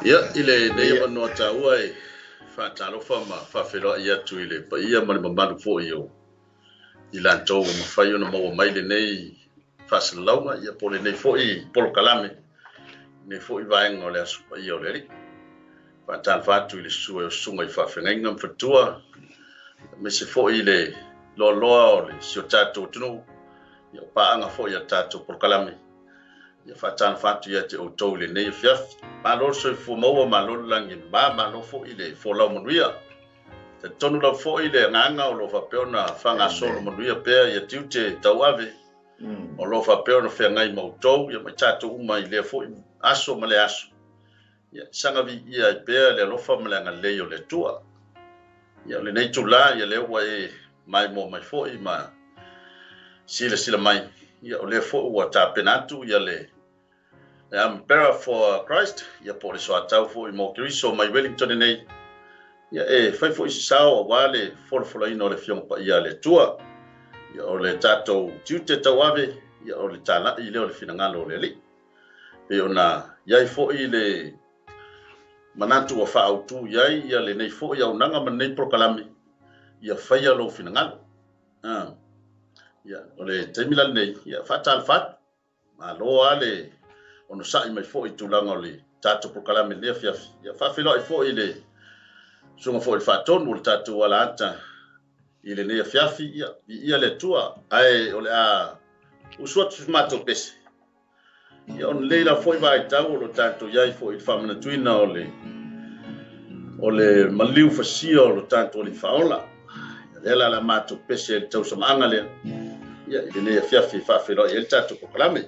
Ia ile nei mano taua e fa talo fa ma fa felo ia tu ile pa ia man malu fo io ila to ma fa io no mo mai le nei fa salauma ia pole nei fo I polo kalame nei fo I vai ngole asu pa io le fa tal fa tu ile su e su mai fa fenga fa tua me se fo ile lo le si o tato tunu ia pa anga fo ia tato polo kalame ia whātana whātu ia te o tau le nei fiaf. Ma lo soi fu maua ma lo langi ma lo fo I le fo lau manuia. Te tonu lau fo I le nganga o lo whapeo na whanga solo manuia pēr ia tiu te tau ave. O lo whapeo na whea ngai mau tau ia mai tātou uma I le fo I aso ma le aso. Ia sangavi ia I pēr le lofa ma le anga leo le tua. Ia le nei tu la ia le ua e mai mo mai fo I ma sila mai. Ia o le fo ua tā penatu ia le Armourbearer for Christ, ia po le Soatau fo I mo Keriso mai Wellington nei. Ia e fai fo I sao o wale fola ino le fiong pa ia le tua. Ia o le tatou tiu te tau ave, ia o le tala I leo le finagalo le li. Pe ona iai fo I le manatu o whaautu iai, ia le nei fo I au nanga man nei prokalame. Ia fai alo finagalo. Ia o le taimila nei, ia fatal fat. Ma lo ale ono sai mai fo I tulanga o le tatou prokalame le fiafi. Ia whawhilo I fo I le sunga fo I whatonu o le tatou wala ata I le nea fiafi ia le tua ai o le a usuatu mato pese. Ia on leila fo I vai tau o le tatou iai fo I whamana tuina o le maliu fasia o le tatou o le whaola. Ia la mato pese le tau samaanga lea. Ia I le nea fiafi whawhilo I le tatou prokalame.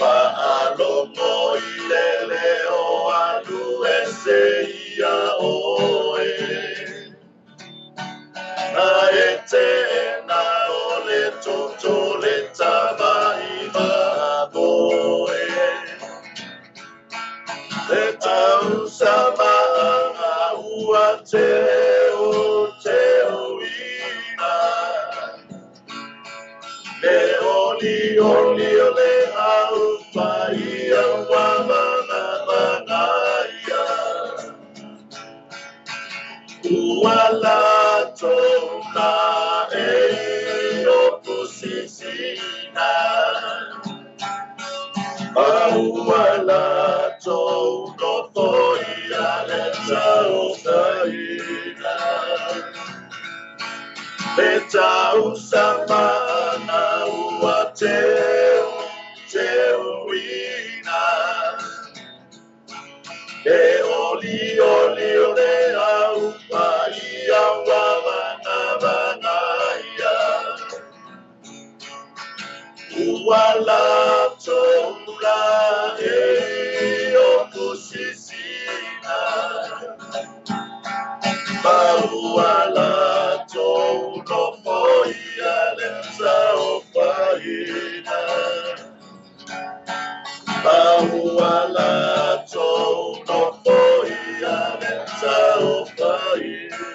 Paalo mo Uala tona e opusisina. Uala tona foia leta ofaina. Leta usamana uateo teoina. E oli oli ole au ia wabanabanaya. Uala tola e opusisina. Uala tola foia lenza opaina. Uala tola foia lenza opaina.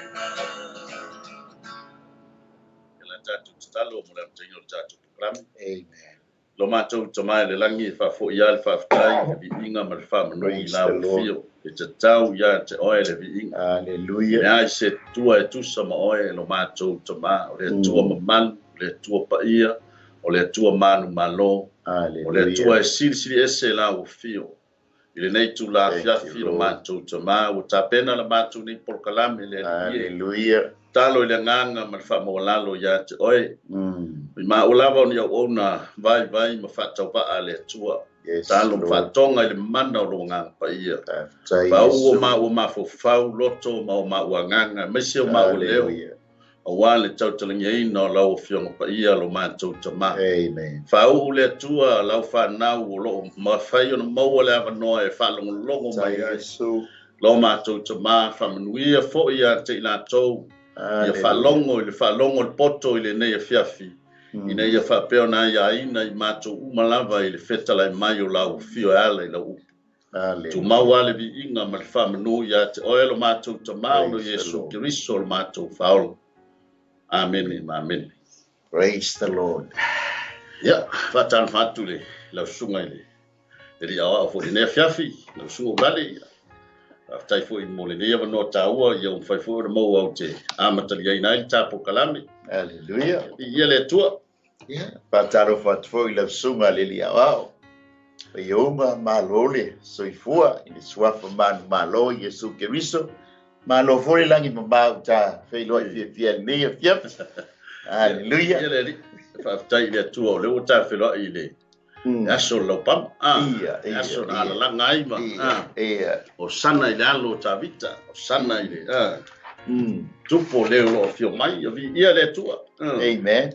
Talo mo lang tayo sa program. Amen. Lo matou tomai le langi fa fo ia fa ftai bi inga mal fa no ila fio. It's a tau ya te oe le bi inga. Hallelujah. Ya se tua tu sama oe lo matou toma o le tua maman, le tua paia, o le tua manu malo, o le tua sili ese la o fio. Ile nei tu la fia fio matou toma o tapena la matou ni por kalame le. Hallelujah. Talo ile nganga mal fa mo lalo ya te oe. Ma ulava ni ona vai ma fa tau pa ale tua. Talo fa tonga ile mana o nganga pa ia. Fa o ma fo fa loto ma nganga me se ma o leo. O wale tau talinga ina lau fionga pa ia lo ma tau tama. Amen. Fa o le tua lau fa nau o lo ma fa yo ma o le ava no e fa longo mai Yesu. Lo ma tau tama fa manuia fo ia te ina tau. Ia fa longo le poto ile nei fiafi. Ina ia fa peo na ia ina I mato umalava ile fetala mai o lau fio ale la u. Tu mau ale bi inga ma le fa manu ia te oelo mato tamau no Yesu Keriso le mato faolo. Amen. Amen. Praise the Lord. Ya, fatan fatule la sunga ile. Ele awa fo ne fiafi, la sunga Ulale. After fo in mole ne va no taua ia fai fo mo au te amatali ai nai tapo kalame. Hallelujah. Ia le tua. Yeah. Pataro fatfo ila sunga lelia wao. Yoma malole soifua ini swafa man malo Yesu Keriso. Malo fo langi mabau ta feilo fia ne fia. Hallelujah. Ia le fa ile tua le uta feilo ile. Aso lo pam. Aso na la ngai ma. O sana ile alo ta vita. O sana ile. Tupo leo lo fio mai ia le tua. Amen.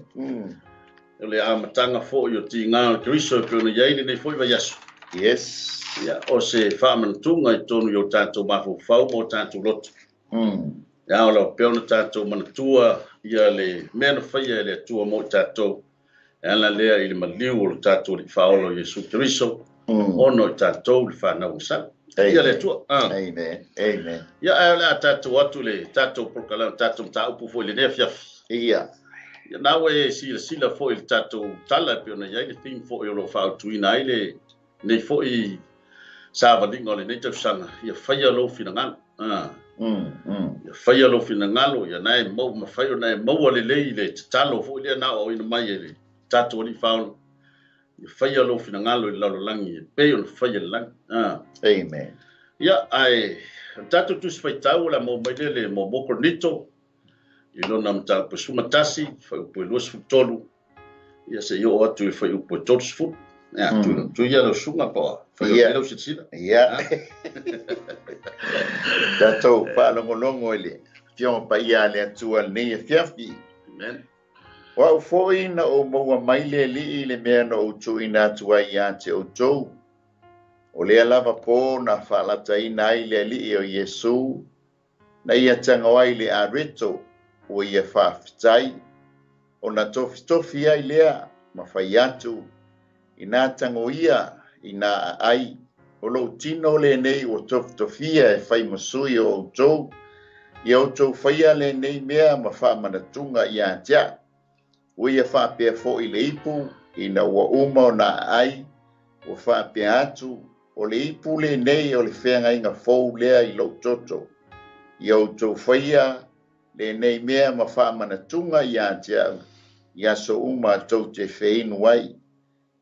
Le amatanga fo yo tinga Keriso ko no yai ni fo va yaso. Yes. Ya o se faman tunga I tonu yo tanto mafu fau mo tanto lot. Ya o lo peona tanto man tua ia le men faia le tua mo tanto. Ala le ile maliu o tanto li faolo Yesu Keriso. Ono tanto li fa na usa. Ia le tua. Amen. Amen. Ya ala tanto watu le tanto por kala tanto ta upu fo le nefia. Ia. Ya nawe sila fo il tanto tala peona ia le thing fo yo lo fa tuina ile nei fo I sava dingo le nei tau sanga ia faia lo finangalo. Ia faia lo finangalo ia nai mo ma faio nai mo le le talo fo ile na o ina mai le tato ni faul. Ia faia lo finangalo I lalo langi pe on faia lang. Amen. Ia ai tato tu sfaitau la mo mai le mo Korinito. I lo nam ta pusuma tasi fa upo los futolu. Ia se yo atu fa upo tots fut. Ya, tu ia lo sunga pa. Fa yo lo sitsina. Ya. Tato pa longo ele. Fion pa ia le atua ne fiafi. Amen. Wa fo ina o mo mai le li le me no o tu ina tua ia te o tou. O le lava po na fa la taina ile li o Yesu. Na ia tanga wai le arito o ia fa fitai. O na tofi ai lea ma fai atu. Ina tango ia, ina ai, o lo tino le nei o tofia e fai masui o tou. Ia o tou faia le nei mea ma wha manatunga ia tia. Uia wha pia fo I le ipu, ina ua uma o na ai, o wha pia atu, o le ipu le nei o le whenga inga fou lea I lo toto. Ia o tou faia le nei mea ma whāmanatunga ia te au, ia so uma tau te whainu wai.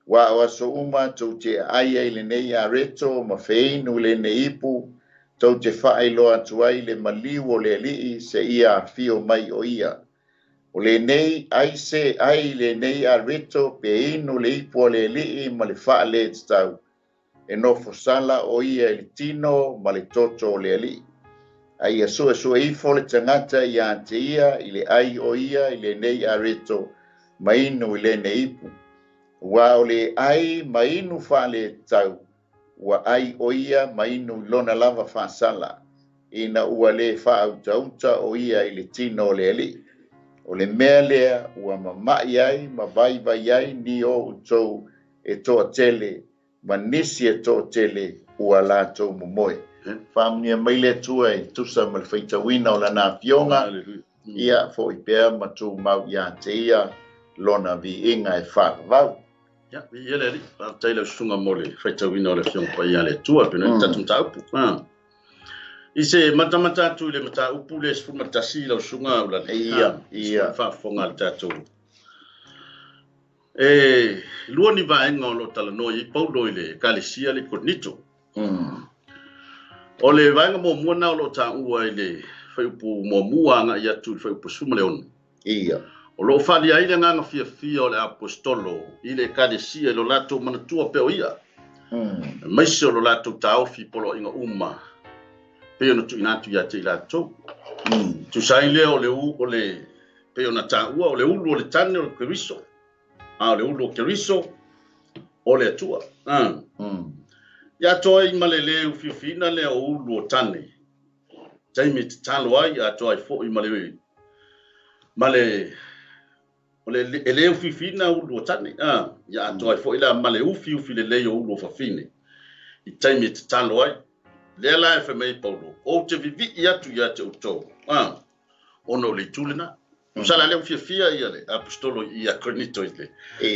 Wa o so uma tau te ai le nei a reto ma whainu le nei ipu, tau te whaelo atu ai le maliu o le alii se ia fio mai o ia. O le nei ai se ai le nei a reto pe inu le ipu o le alii ma le wha le te tau. E no fosala o ia le tino ma le toto o le alii. Ai a sua ifo le tangata ia te ia i le ai o ia i le nei a reto ma inu i le nei ipu. Wa o le ai ma inu wha le tau. Wa ai o ia ma inu lona lava whasala. Ina ua le wha auta o ia i le tino o le alii. O le mea lea ua mamai ai ma vai ai ni o utou e toa tele ma nisi e toa tele ua lātou momoe. Whamnia maile tua e tusa ma le whaitawina o la nā fionga ia fo i pēr ma tū mau ia te ia lona vi inga e whakavau. Ya, ia le li, taila sunga mole whaitawina o le fionga pa ia le tua pena tatum taupu. I se matamata tu le mata upu le sfu matasi la sunga Ulale. Ia. Fa fonga le tatu. Lua ni vaenga o lo talano i paulo i le Keriso le Korinito. O le vaenga mo muana o lo ta ua i le whaiupu mo muanga i atu i whaiupu suma le onu. Ia. O lo whali ai le nganga fia o le apostolo i le Keriso lo lato manatua peo ia. Maise o lo lato taofi polo inga uma. Peo na tu inatu ia te i lato. Tu sai le o le u o le peo na ta ua o le ulu o le tane o le Keriso. O le ulu o Keriso o le atua. Ia toa i malele u fiofina le o ulu o tane. Taimi te talo ai a toa i fo i malele. Male o le ele u fiofina ulu o tane. Ia toa i fo i la male u fiofi le leo ulu o fafine. I taimi te talo ai. Le la e whamei paulo. O te vivi i atu ia te utou. Ono le tulina. Usala le fia ia le apostolo ia Korinito i le.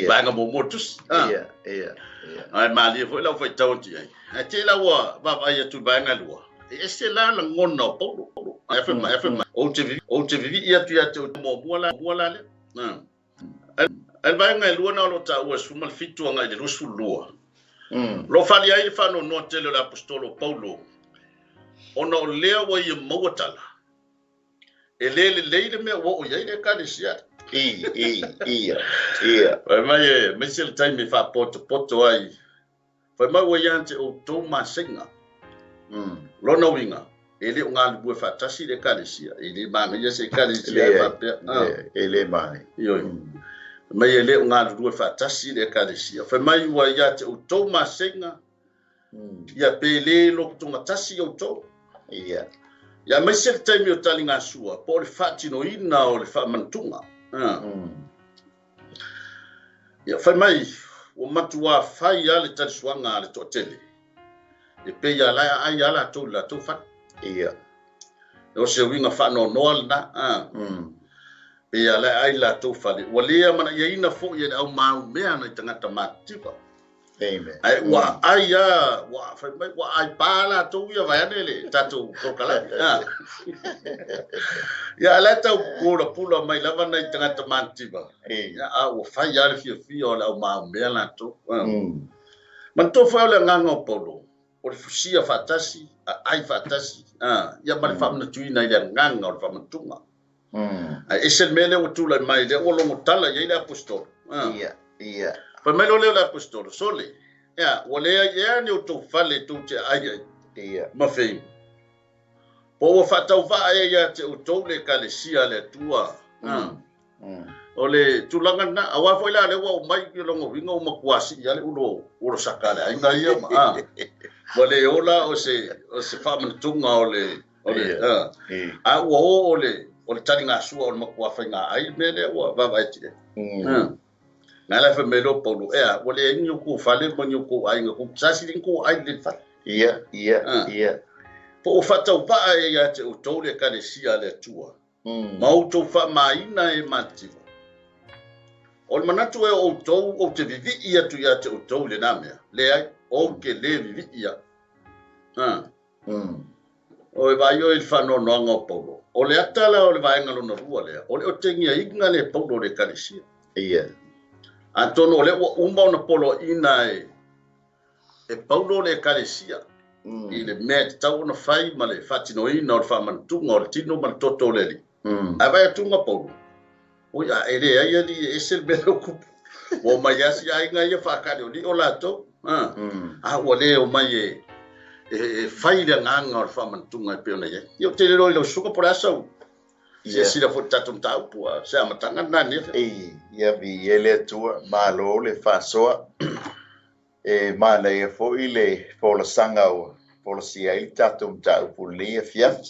Vanga mo motus. Ia. Ai mali foi la foi tauti ai. A te la wa va ia tu vanga lua. E se la ngona paulo. FM. O te vivi ia tu ia te mo mola le. Al vanga lua na lo ta ua sumal fitu nga le rusu lua. Lo fali ai fa no tele l'apostolo Paulo. Ono lea wa ia mawatala. Leile me wa o ia Keriso. Ia. Mai mesel time me fa poto ai. Fa mai wa yante o to masinga. Lona winga. Ele unga lu fa tasi le Keriso. Ele ma me se Keriso fa pe. Ele mai. Yo. Mai ele unga lu fa tasi le Keriso. Fa mai wa yate o to masinga. Ia pele lo tunga tasi o to. Ia. Ya mai se time o talinga sua, po le fatino ina o le famantunga. Ya fa mai o matua fai ale tasuanga ale totele. E pe ya la ai ala to la to fa. Ia. O se winga fa no na. Pe ya la ai la to fa. Walia mana ya ina fo ya au mau mea na tangata matipa. Amen. Ai wa ai ya wa fa mai wa ai pala to ya va nele tatu kokala. Ya la ta pula mai lava na tangata mantiba. Ya a wa fa ya le fia o la ma me la to. Man to fa le nganga polo. O le fusia fatasi ai fatasi. Ya ma fa na tuina ya nganga o fa mantunga. Ai esen mele o tula mai le o lo tala ya le apostol. Ia. Pa mai lo le apostolo sole. Ya, wale ya ni o to fale to te ai. Ia. Ma fei. Po o fatau va ya te o to le Keriso le tua. O le tulanga na awa foi la le wa mai ki longo winga o makuasi ya le ulo sakale. Ai na ia ma. Wale ola o se faman tunga o le. A o le talinga sua o makuafa nga ai mele o va vai te. Nala fa melo Paulo wale nyu ku fale mo nyu ku ai ngu sasi din ku ai le fa ia po fata pa ya te o tole Keriso le tua mau to fa maina e mativa o manatu e o te vivi ia tu ya te o tole na me le ai o ke le vivi ia O e vai o il fano no ngo polo. O le atala o le vai ngalo na rua le. O le o tengia inga le polo le kalisia. Ia. Antono le o umba na polo ina e paulo le kalisia. I le mea te tau na fai ma le fatino ina o le whamantunga o le tino ma le toto le li. A vai atunga polo. O ia e le aia li e sel bea o kupu. O mai asi a inga ia whakare o li o lato. A ua le o mai e fai le nganga o le whamantunga e peo na ia. Io te le roi lo suka por asau. Se sira fo tatum tau pua. Se amatanga nani. Ia vi ele tua malo le whasoa. E mana e fo i le fola sanga o fola sia i tatum tau puli e fiat.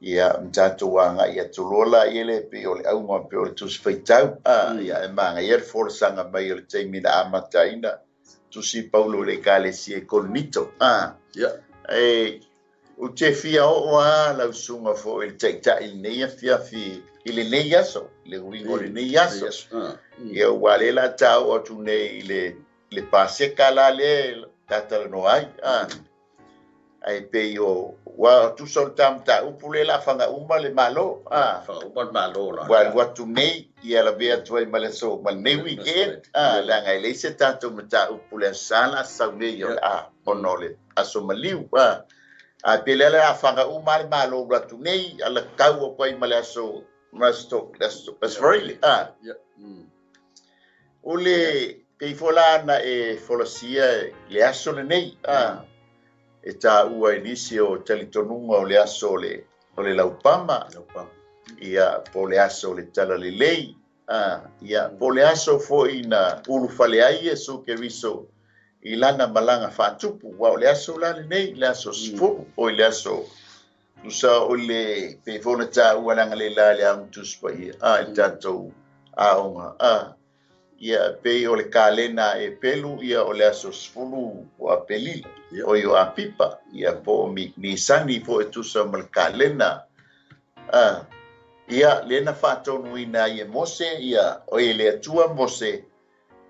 Ia mtatu wanga ia tulola i le pe o le auma pe o le tus feitau. Ia e manga ia le fola sanga mai o le teimina amataina. Tusi Paulo le Keriso e Korinito. E o te fia o la usunga fo il 𝚟𝚑𝚙𝚎 nei fia fi ile nei aso le wingo le nei aso. Ia wale la tau o tu nei le paseka la le tata no ai. Ai pe o wa tu sol tam ta upule la fanga uma le malo. Uma malo la. Wa tu nei ia la vea tu ai male so mal nei weekend. La ngai le se tanto mata upule sala sa nei yo onole aso maliu. A pelele a fanga uma le malo wa tu nei ala kau o pai male aso masto that's really Ole pe fola na e folosia le aso le nei. E tā ua inisi o talitonunga o le aso o le laupama. Ia po le aso o le tala le lei. Ia po le aso fo ina ulu fale ai e so Keriso i lana malanga whātupu. Wa o le aso la le nei, le aso sifuru o le aso. Nusa o le pe fona tā ua langa le la le amutuspa ia. I tātou aonga. Ia pe o le kalena e pelu ia o le aso sifuru o a pelila. O yo a pipa ia po mi sani po e tusa mal kalena. Ia lena fatonu ina ia mose ia o le atua mose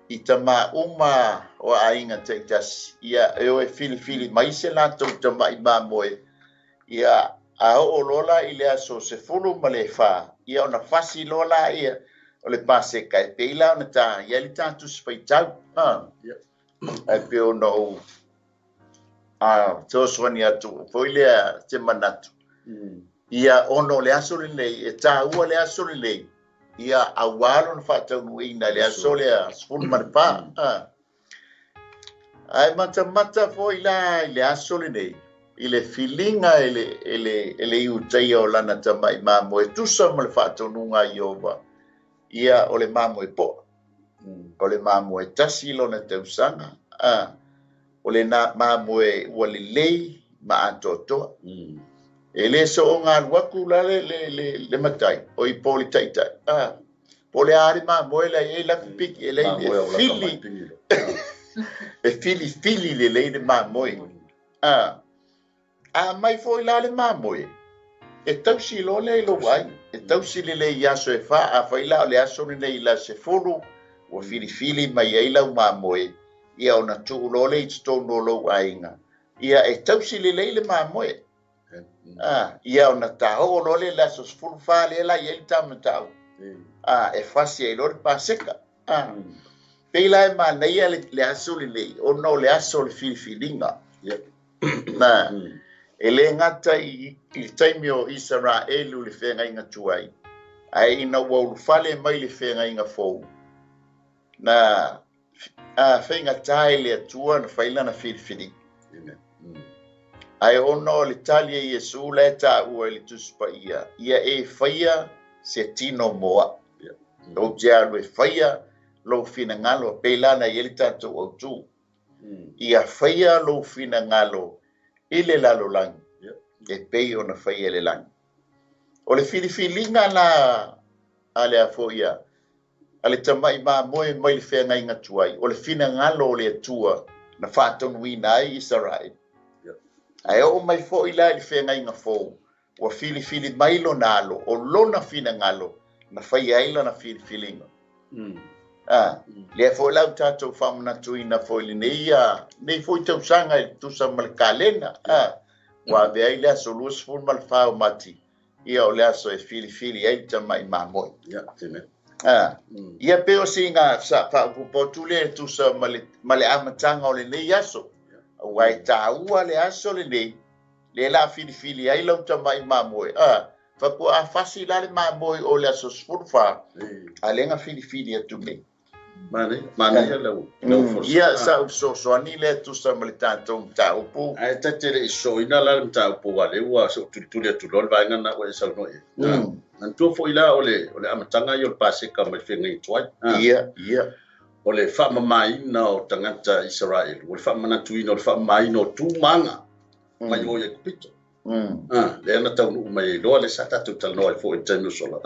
i tama uma o ainga teitas ia e o e fili mai se lato tama i mamoe ia a o lola i le aso se fulu male fa ia ona fasi lola ia o le pase kai peila ona ta ia li tatu spaitau. Ai pe ono toswani atu foile te manatu. Ia ono le aso le nei e tā ua le aso le nei. Ia awalo na whātau nuina le aso le spunu marpa. Ai mata foila le aso le nei. I le filinga ele iu teia o lana tamai mamo e tusa ma le whātau nunga i ova. Ia o le mamo e po. O le mamo e tasi lona te usanga. O le na mamoe ua le lei ma atotoa. E le so o ngā waku la le matai. O i poli taitai. Po le ari mamoe la e la piki e lei le fili. E fili le lei le mamoe. Mai fo i la le mamoe. E tausi lo le lo wai. E tausi le le yaso e fa a fa i la le aso le nei la se fulu. O fili mai e la mamoe. Ia ona tu lo le stono lo ainga. Ia e tausi le le mamoe. Ia ona taho lo le la sos fulu fa le la ye tamatau. E fasi e lo paseka. Pela e mana ia le aso le o no le aso le filinga. E le ngata i taimi o Israelu le whenga inga tuai. Ai ina wau fale mai le whenga inga fou. Na whenga tae le atua na whaila na whiriwhiri. Ai ono le talia i Jesu le ta ua le tuspa ia. Ia e whaia se tino moa. O te alu e whaia lo finagalo pelana i ele tatou au tu. Ia whaia lo finagalo i le lalo langi. E pei ona whaia le langi. O le whiriwhiringa la ale a foia. Ale tamai moe mai le whenga inga tuai. O le finagalo o le atua na whātonu ina ai Israel. Ai o mai fo ila le whenga inga fōu. Wa fili mai lo nalo. O lona finagalo na whaia ila na whiriwhiringa. Le fo lau tātou whamana tuina fo ili nei fo i tau sanga i tusa mal kalena. wa ve ai le solus ful mal fa mati ia o le aso e fili ai tama I mamoi ya tene ia pe o singa sa fa po tule tu sa male amatanga o le nei aso wai taua le aso le nei le la fili ai lo tama I mamoi fa po a fasi la le mamoi o le aso ful fa alenga fili atu nei Mane ya lau ia sa so ni le tu sa male tanto ta upu ai tatele so ina la ta upu wale wa so tule lol va ngana wa sa no an tu fo ila ole amatanga yo pase ka me fengi twai ia ole fa mai na o tangata Israel ole fa mana tu ino fa mai no tu manga mai o ye kupito le na tau no mai lo le sa ta tu tal no fo tenu sola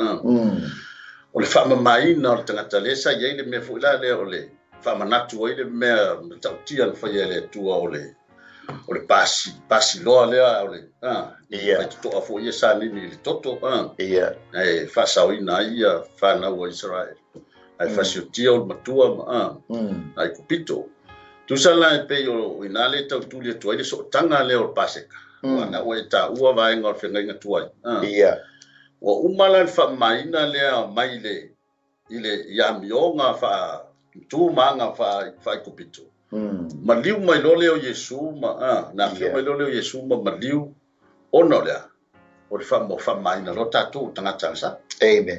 ole fa mai na o tangata le sa ye le me fo ila le ole fa mana tu ile me tau tia fa ye le tu ole pasi lo le ole ia to afo ye sa ni toto ia fa sa ina ia fa na o Israel ai fa si tio matua ai kupito tu sala pe yo inale tau tu le tu ile so tanga le o paseka na o ta ua vai ngor fenga nga tuai ia wa umala fa maina le mai le ile ya mionga fa tu manga fa kupito maliu mai lole o Yesu na fio mai lole o Yesu maliu ono le o fa mai na lo tatu tanga tsa amen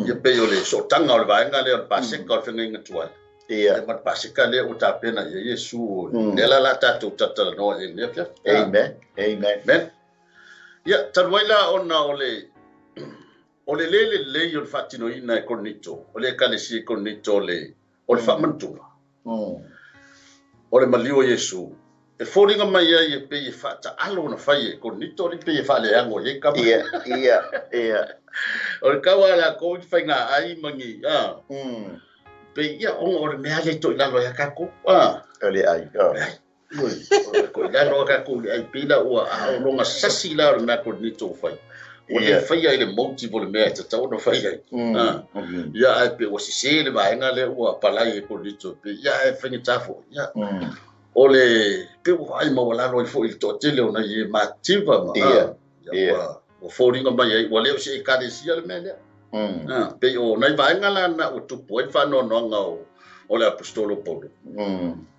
ia pe yo le so tanga o vai nga le o paseka o fenga nga tuai ia ma paseka le o ta pena ye Yesu le la tatu tata no e ne fia amen ia tarwaila ona ole le yo fatino ina e Korinito ole kalesi Korinito le ole fa mantua ole maliu Yesu e foringa mai e pe e fata alo na fai e Korinito le pe e fa le ango ye ka ia ole kawala ko fai nga ai mangi pe ia ole me ale to ila lo ya kako ole ai ko ila lo ka ko ai pila o ronga sasi la na Korinito fai ole fai ai le motive le me ta no fai ai ia ai pe o si le vai nga le o pala e Korinito pe ia e fai tafo ia ole pe ai mo la lo fo il to tele ona ye mativa ma ia o foringa mai ai ole se ka de sia le me pe o nai vai nga la na o tu po fa no nga o le apostolo Paulo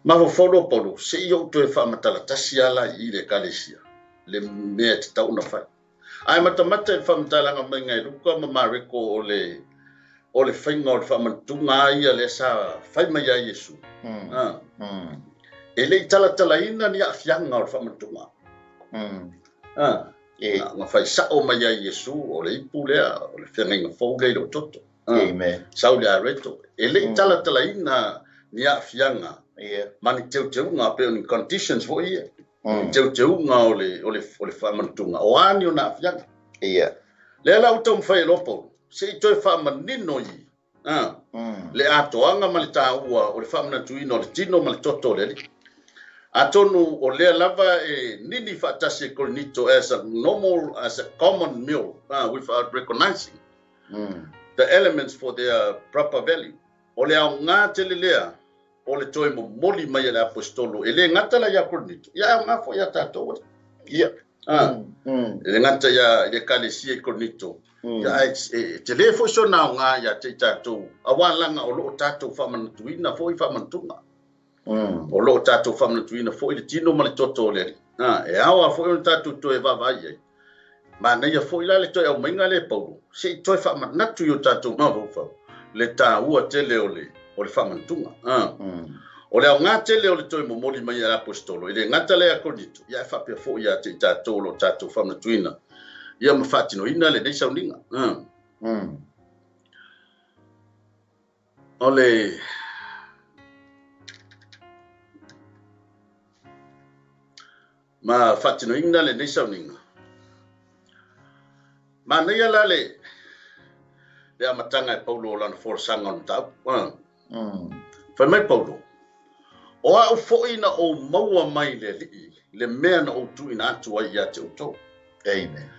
ma vo folo Paulo se yo to fa matala tasiala I le kalesia le me ta una fa ai matamata fa matala nga mai ngai ruka ma mariko ole fainga o fa mantunga ia le sa fai mai ai Yesu ele tala ina ni afianga o fa mantunga nga fai sa o mai ai Yesu ole ipulea ole fenga fo le lo toto amen saule areto ele tala ina ni afianga mani teu nga pe on conditions fo ia teu nga ole fa mantunga o ani ona afianga le la utom fai lopo se toi fa manino I le atoanga malita ua ole fa mantuino le tino mal toto le atonu o le lava nini fa tasi Korinito as a common meal without recognizing the elements for their proper value ole au nga telelea ole toi mo moli mai le apostolo ele ngata la ya Korinito ya nga fo ya tato ia ele ngata ya le kalesi Korinito ya telefo so na nga ya te tato awala nga o lo tato fa mantuina fo fa mantunga o lo tato fa mantuina fo le tino mal toto le e awa fo un tato to e va vai ma na ya fo ila le to e menga le Paulo se to fa manatu yo tato ma fa le ta ua tele ole fa mantunga ole nga tele ole to mo moli mai ya apostolo ele ngata le Korinito ya fa pe fo ya te tato lo tato fa mantuina ia mafatino ina le nei sauninga ole ma fatino ina le nei sauninga ma nei ala le amatanga e Paulo la for sanga on tap fa mai Paulo o a fo ina o maua mai le mea na o tu ina atu ai ya te uto amen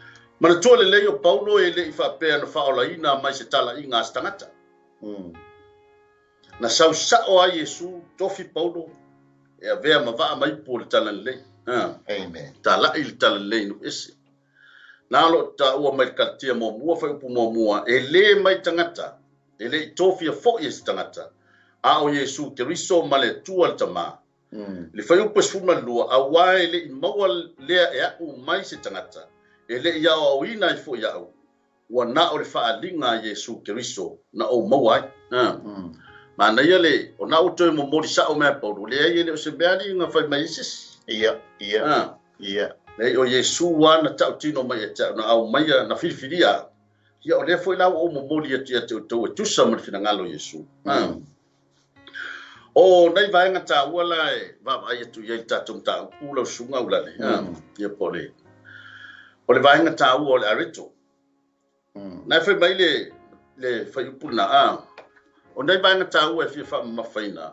mana tole le yo Paulo ele I fa pe na fa ola ina mai se tala inga stangata na sau sa o a Yesu tofi Paulo e avea ma va mai po le tala le Amen. Ta la il ta le no ese. Na lo ta ua mai katia mo mua fa upu mo mua e le mai tangata. E le tofia fo yes tangata. A o Yesu Keriso male tua tama. Le fa upu sfuma lua a wai le maua lea e au mai se tangata. E le ia o ina i fo ia au. Wa na o le fa alinga Yesu Keriso na o maua. Ma na ia le o na o toi mo mori sa o mea pauru. Le ia le o se beali nga fai mai isis. Ia. Nei o Yesu wana tau tino mai tau na au mai na fifiria. Ia o le foi la o mo moli ati atu tu sa mo finagalo Yesu. O nei vai nga ta wala e va vai tu ye ta tum ta ulo sunga ulale. Ia pole. O le vai nga ta o le arito. Na foi mai le foi puna o nei vai nga ta o e fa mafaina.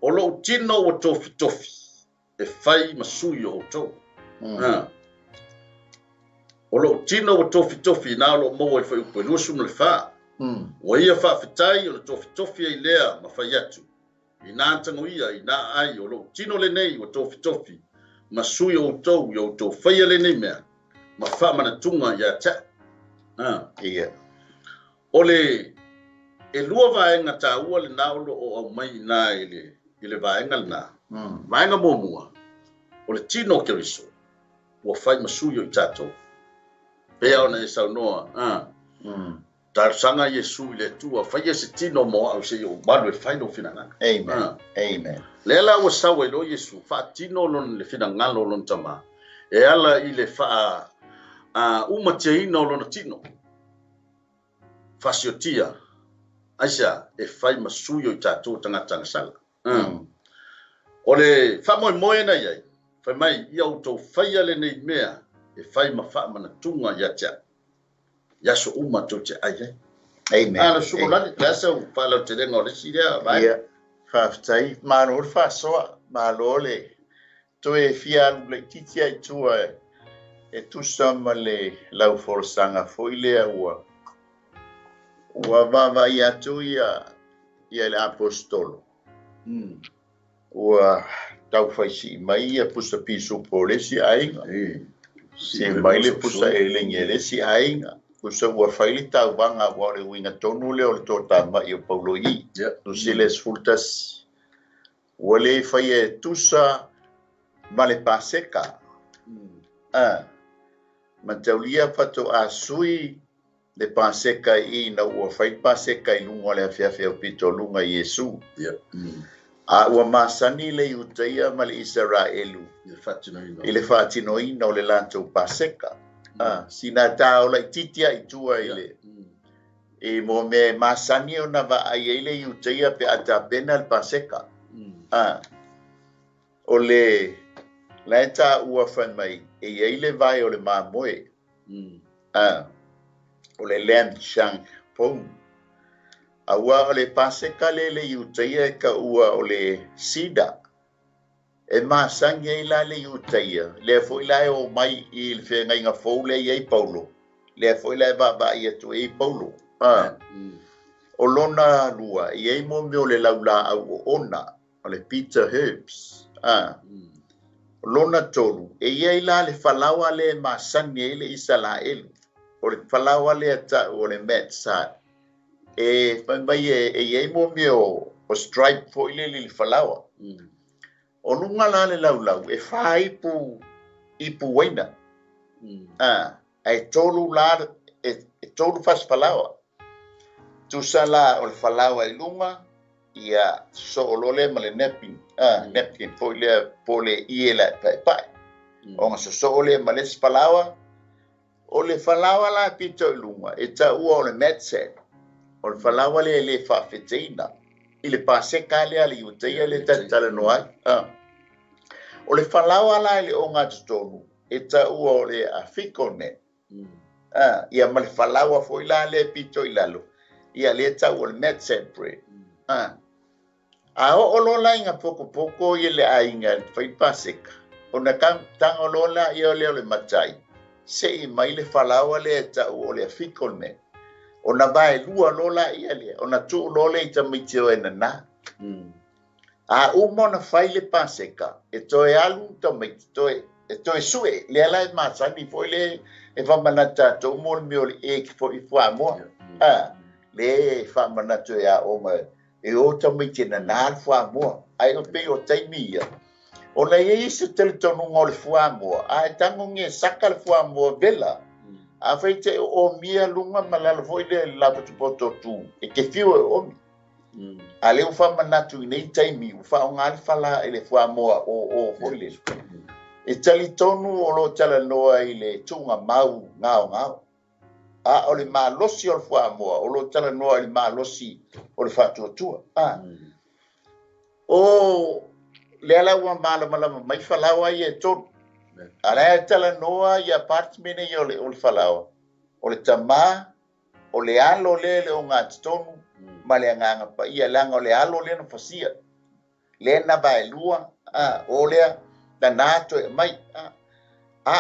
O lo tino o tofi e fai masuyo o to. O lo tino o tofi na lo mo e foi ko lusu no le fa. O ia fa fitai o tofi e lea ma fai atu. Ina tango ia ina ai o lo tino le nei o tofi masuyo o to yo to fai le nei mea. Ma fa mana tunga ya ta. Ia. O le e lua vaenga ta ua le na o mai na ile vaenga na. Vaenga mo mua. O le tino Keriso. Ua fai masuyo i tato. Pea ona e saunoa. Tar sanga Yesu le tua fai se tino mo au se o malu e fai no finanga. Amen. Lela ua sawa ilo Yesu. Fa tino lon le finangalo lon tama. E ala ile fa umatia ina lon tino. Fasiotia. Aisha e fai masuyo i tato tangata sala. Ole fa moe na iai. Fai mai ia o tau whaia le nei mea e whai mawha mana tunga ia tia. Ia so uma tau te ai. Amen. Ala suko lani, lasa u whalau te renga o le sirea. Ia, whaftai, mano ur whasoa, malo le, to e FIA le titia i tua e tusama le lau forsanga foilea ua. Ua vava ia tu ia le apostolo. Ua tau faisi mai ia pusa pisu pole si ainga. Si mai le pusa ele ngele si ainga. Pusa ua faili tau vanga ua le winga tonu le o le tōtama i o paulo i. Nusi le 𝚟𝚑𝚙𝚎𝚘. Ua le fai e tusa ma le paseka. Ma taulia pato a sui le paseka i na ua fai paseka i lunga le awhiawhia o pito lunga Yesu. A ua masani le utaia ma le Israelu. I le whaatinoina o le lantou paseka. Sina tau la titia i tua i le. E mo me masani o na va ai le utaia pe ata pena le paseka. O le laeta ua whan mai e iei le vai o le mamoe. O le lamb shank pong. Awa o le paseka le utaia e ka ua o le sida. E masangi e la le utaia. Le foi la o mai i le whenga inga fau le iei paulo. Le foi la ba i atu e paulo. O lona lua, iei mo me o le laula au o ona. O le Peter Herbs. O lona tolu. E iei la le falawa le masangi e le isala elu. O le falawa le ata o le metsa. E mai e iei mo me o stripe fo ile li falawa. O lunga la le laulau e wha ipu waina. E tolu la e tolu fas falawa. Tusa la o le falawa i lunga ia so o lole ma le napkin. Napkin fo ile pole i la pai. O nga so o le ma le falawa. O le falawa la pito i lunga e ta ua o le metset. O le falawa le whawheteina. I le paseka le ali uteia le tatala noai. O le falawa la le o ngā tutonu. E ta ua o le afikone. Ia ma le falawa fo ila le pito i lalo. Ia le ta ua le metset bread. A o lola inga poko i le ainga fai paseka. O na tanga o lola i o le matai. Se i mai le falawa le ta ua o le afikone. Ona vai lua lola ia le, ona tu lole i tamaitio e na. A umona faile paseka. E toe alu to me toe sue le ala ma sani foi le e fa manata to mol mi ol e fo I fo mo. Le fa manata ya o me e o to me tina na fo mo. Ai o pe o tai mi. O le e se tel to no ngol fo mo. Ai tango nge sakal fo mo vela. A feite o mia lunga malala foi le la poto tu. E ke fiu o a le fa manatu nei taimi u fa ngal fala ele fa mo o foile e tali tonu o lo tala noa ile tunga mau ngao a o le malosi o fa mo o lo tala noa ile malosi o le fa tu o le ala wa mala mai fala wa ye to ala tala noa ya apartment yo le o fala o le tama o le alo le o ngat tonu maleanganga pa ia langa o le alo le na fasia le na vai lua o le da nato mai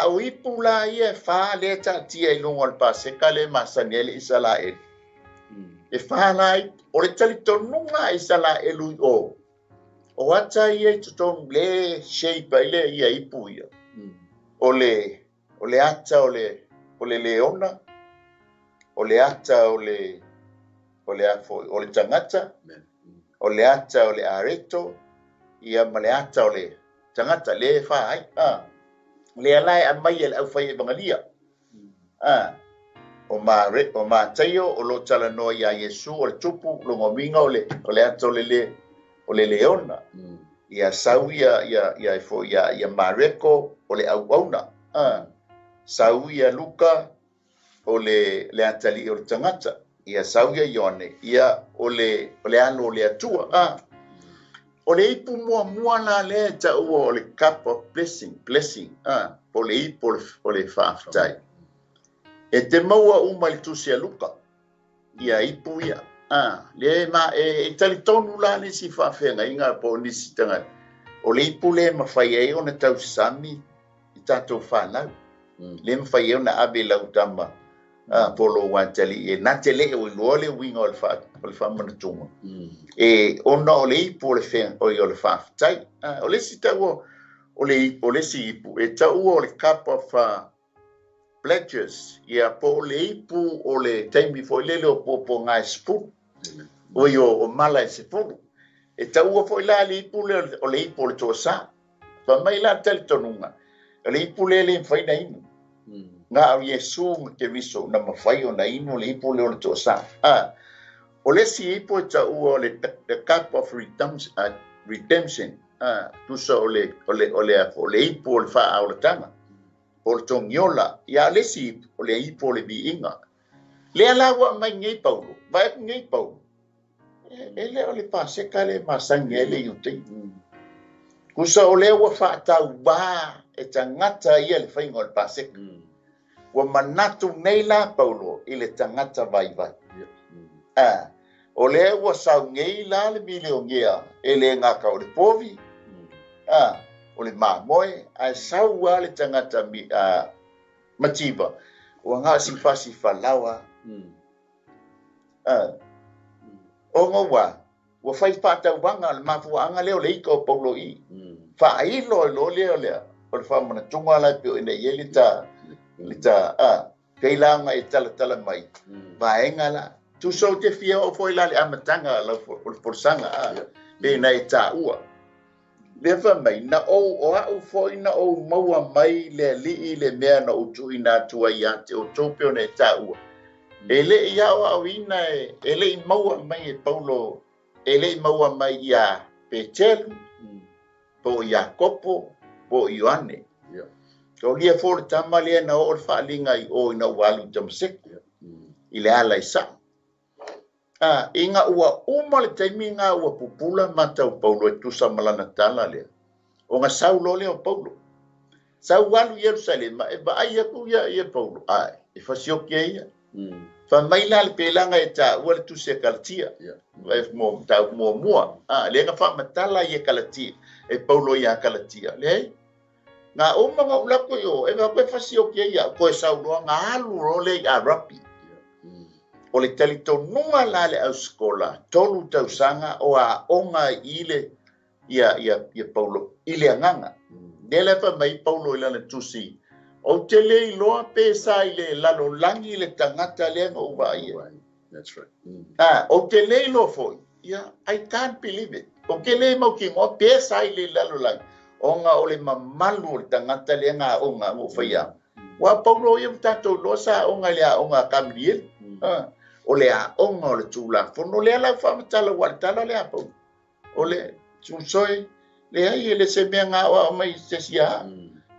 o ipula ia fa le ta tia I lungo al pase kale masanele isala e fa lai o le tali tonunga isala lui o ata ia tuton le shape ile ia ipu ia o le ata o le leona o le ata o le tangata o le ata o le areto ia ma le ata o le tangata le fa ai le alai a mai el au fai bangalia o ma tayo o lo tala no ia Yesu o le tupu lo ngominga o le ata o le leona ia sau ia fo ia mareko o le auauna sau ia luka o le atali o le tangata ia sauia Ione ia o le alo le atua o le ipu mua la le ta o le cup of blessing o le ipu o le faafetai e te maua uma le tusi a luka ia ipu ia le ma e talitonu la le si faafenga inga po nisi tanga o le ipu le mawhai e o na tau sami I tatou whanau le mawhai e o na abe lautama polo wantali e natele o lole winga o le whamanatunga e ona o le ipu o le whenga o le whaafitai o le si tau o le si ipu e tau o le cup of pledges ia po le ipu o le taimi fo lele o popo ngai spulu o mala e sepulu e tau o fo la le ipu o le ipu o le tosa pa mai la tali tonunga o le ipu lele mwhaina inu nga o Yesu Keriso na mawhai o na inu le ipu le o le tosa o le si ipu e tau o le cup of redemption tusa o le ipu o le wha o le tanga o le tongiola ia le si ipu o le ipu o le biinga le alawa mai ngei paulo vai ngei paulo ele o le paseka le masangi ele yutei kusa o le wa wha tau ba e tangata ia le whainga o le paseka wa manatu nei la paulo I le tangata vai o le wa sau ngei la le mile o ngea e le ngaka o le povi o le mamoe a sau wa le tangata matiba wa ngā sifasi falawa o ngā wa fai patau wanga le mafuanga leo le ika o paulo I fa ilo lo leo lea o le whamana tunga lai pio ina ye lita keilanga e tala mai vaenga la tu so te fia o foi la le amatanga la por sanga le na e ta ua le fa mai na o au foi na o maua mai le li le mea na utu ina tua ia te o topio na e ta ua ele ia o ina ele maua mai e paulo ele maua mai ia Petelu po Iakopo po Ioane o lia fo le tama lea na o le whaalinga I o ina walu tamaseko I le ala isa inga ua uma le taimi ngā ua pupula matau paulo e tusa malana tala lea o ngā saulo lea o paulo sau walu Yerusalema e ba ai aku ia paulo e fasioki ia fa mai la le pelanga e ta ua le tusa kalatia mo tau mua le nga wha matala ia kalatia e paulo ia kalatia le nga o mga ulako yo e va pe fasio ke ia ko saulo nga alu role a rapi o le talito nunga la le au skola tolu tausanga o a onga ile ia Paulo ile nganga dele fa mai Paulo ile na tusi o te le loa pe sa ile lalo langi le tangata le no va ia. That's right. O te le lo fo I can't believe it. O ke le mau ki ngo pe sa ile lalo langi o nga o le mamalu le tangata le nga o nga mo faia wa Paulo ia tato lo sa o nga le o nga Gabriel o le a o nga o le tula fo no le la fa tala wa tala le a Paulo o le Susoi le ai le se me nga o mai se sia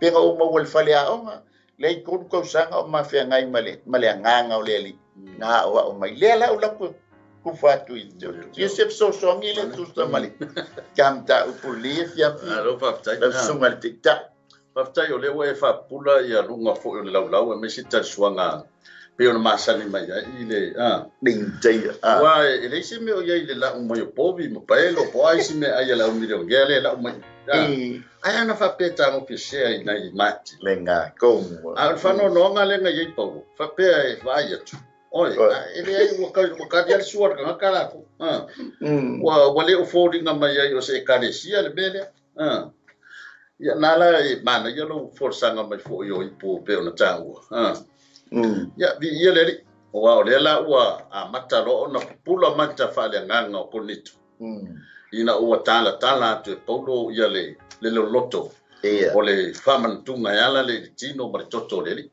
pe o mo wel fale a onga le ko ko sanga o ma fe ngai male nga o le li nga o mai le la o la ku fa tu i se so so ngi le tu sta mali kam ta u puli fia alo fa tai la sunga le tikta fa tai o le we fa pula ia lunga fo o le lau me si ta suanga pe ona masani mai ile ding tai wa ele se me o ia ile la o mai povi mo paelo po ai se me ai la o mi o gele la o mai ai ana fa peta mo pese na i mati lenga ko al fa no nga lenga i po fa pe ai vai tu oi ele ai o ka dia suar ka kala ko wa le o fodi nga mai ai o se karesia le bele ya nala mana ya lo forsa nga mai fo yo i po pe ona tau ya vi ia le o le la wa a matalo ona pula mata fa le nga o Korinito ina ua tala tu Paulo ia le loto o le whamantunga ala le tino ma le toto le li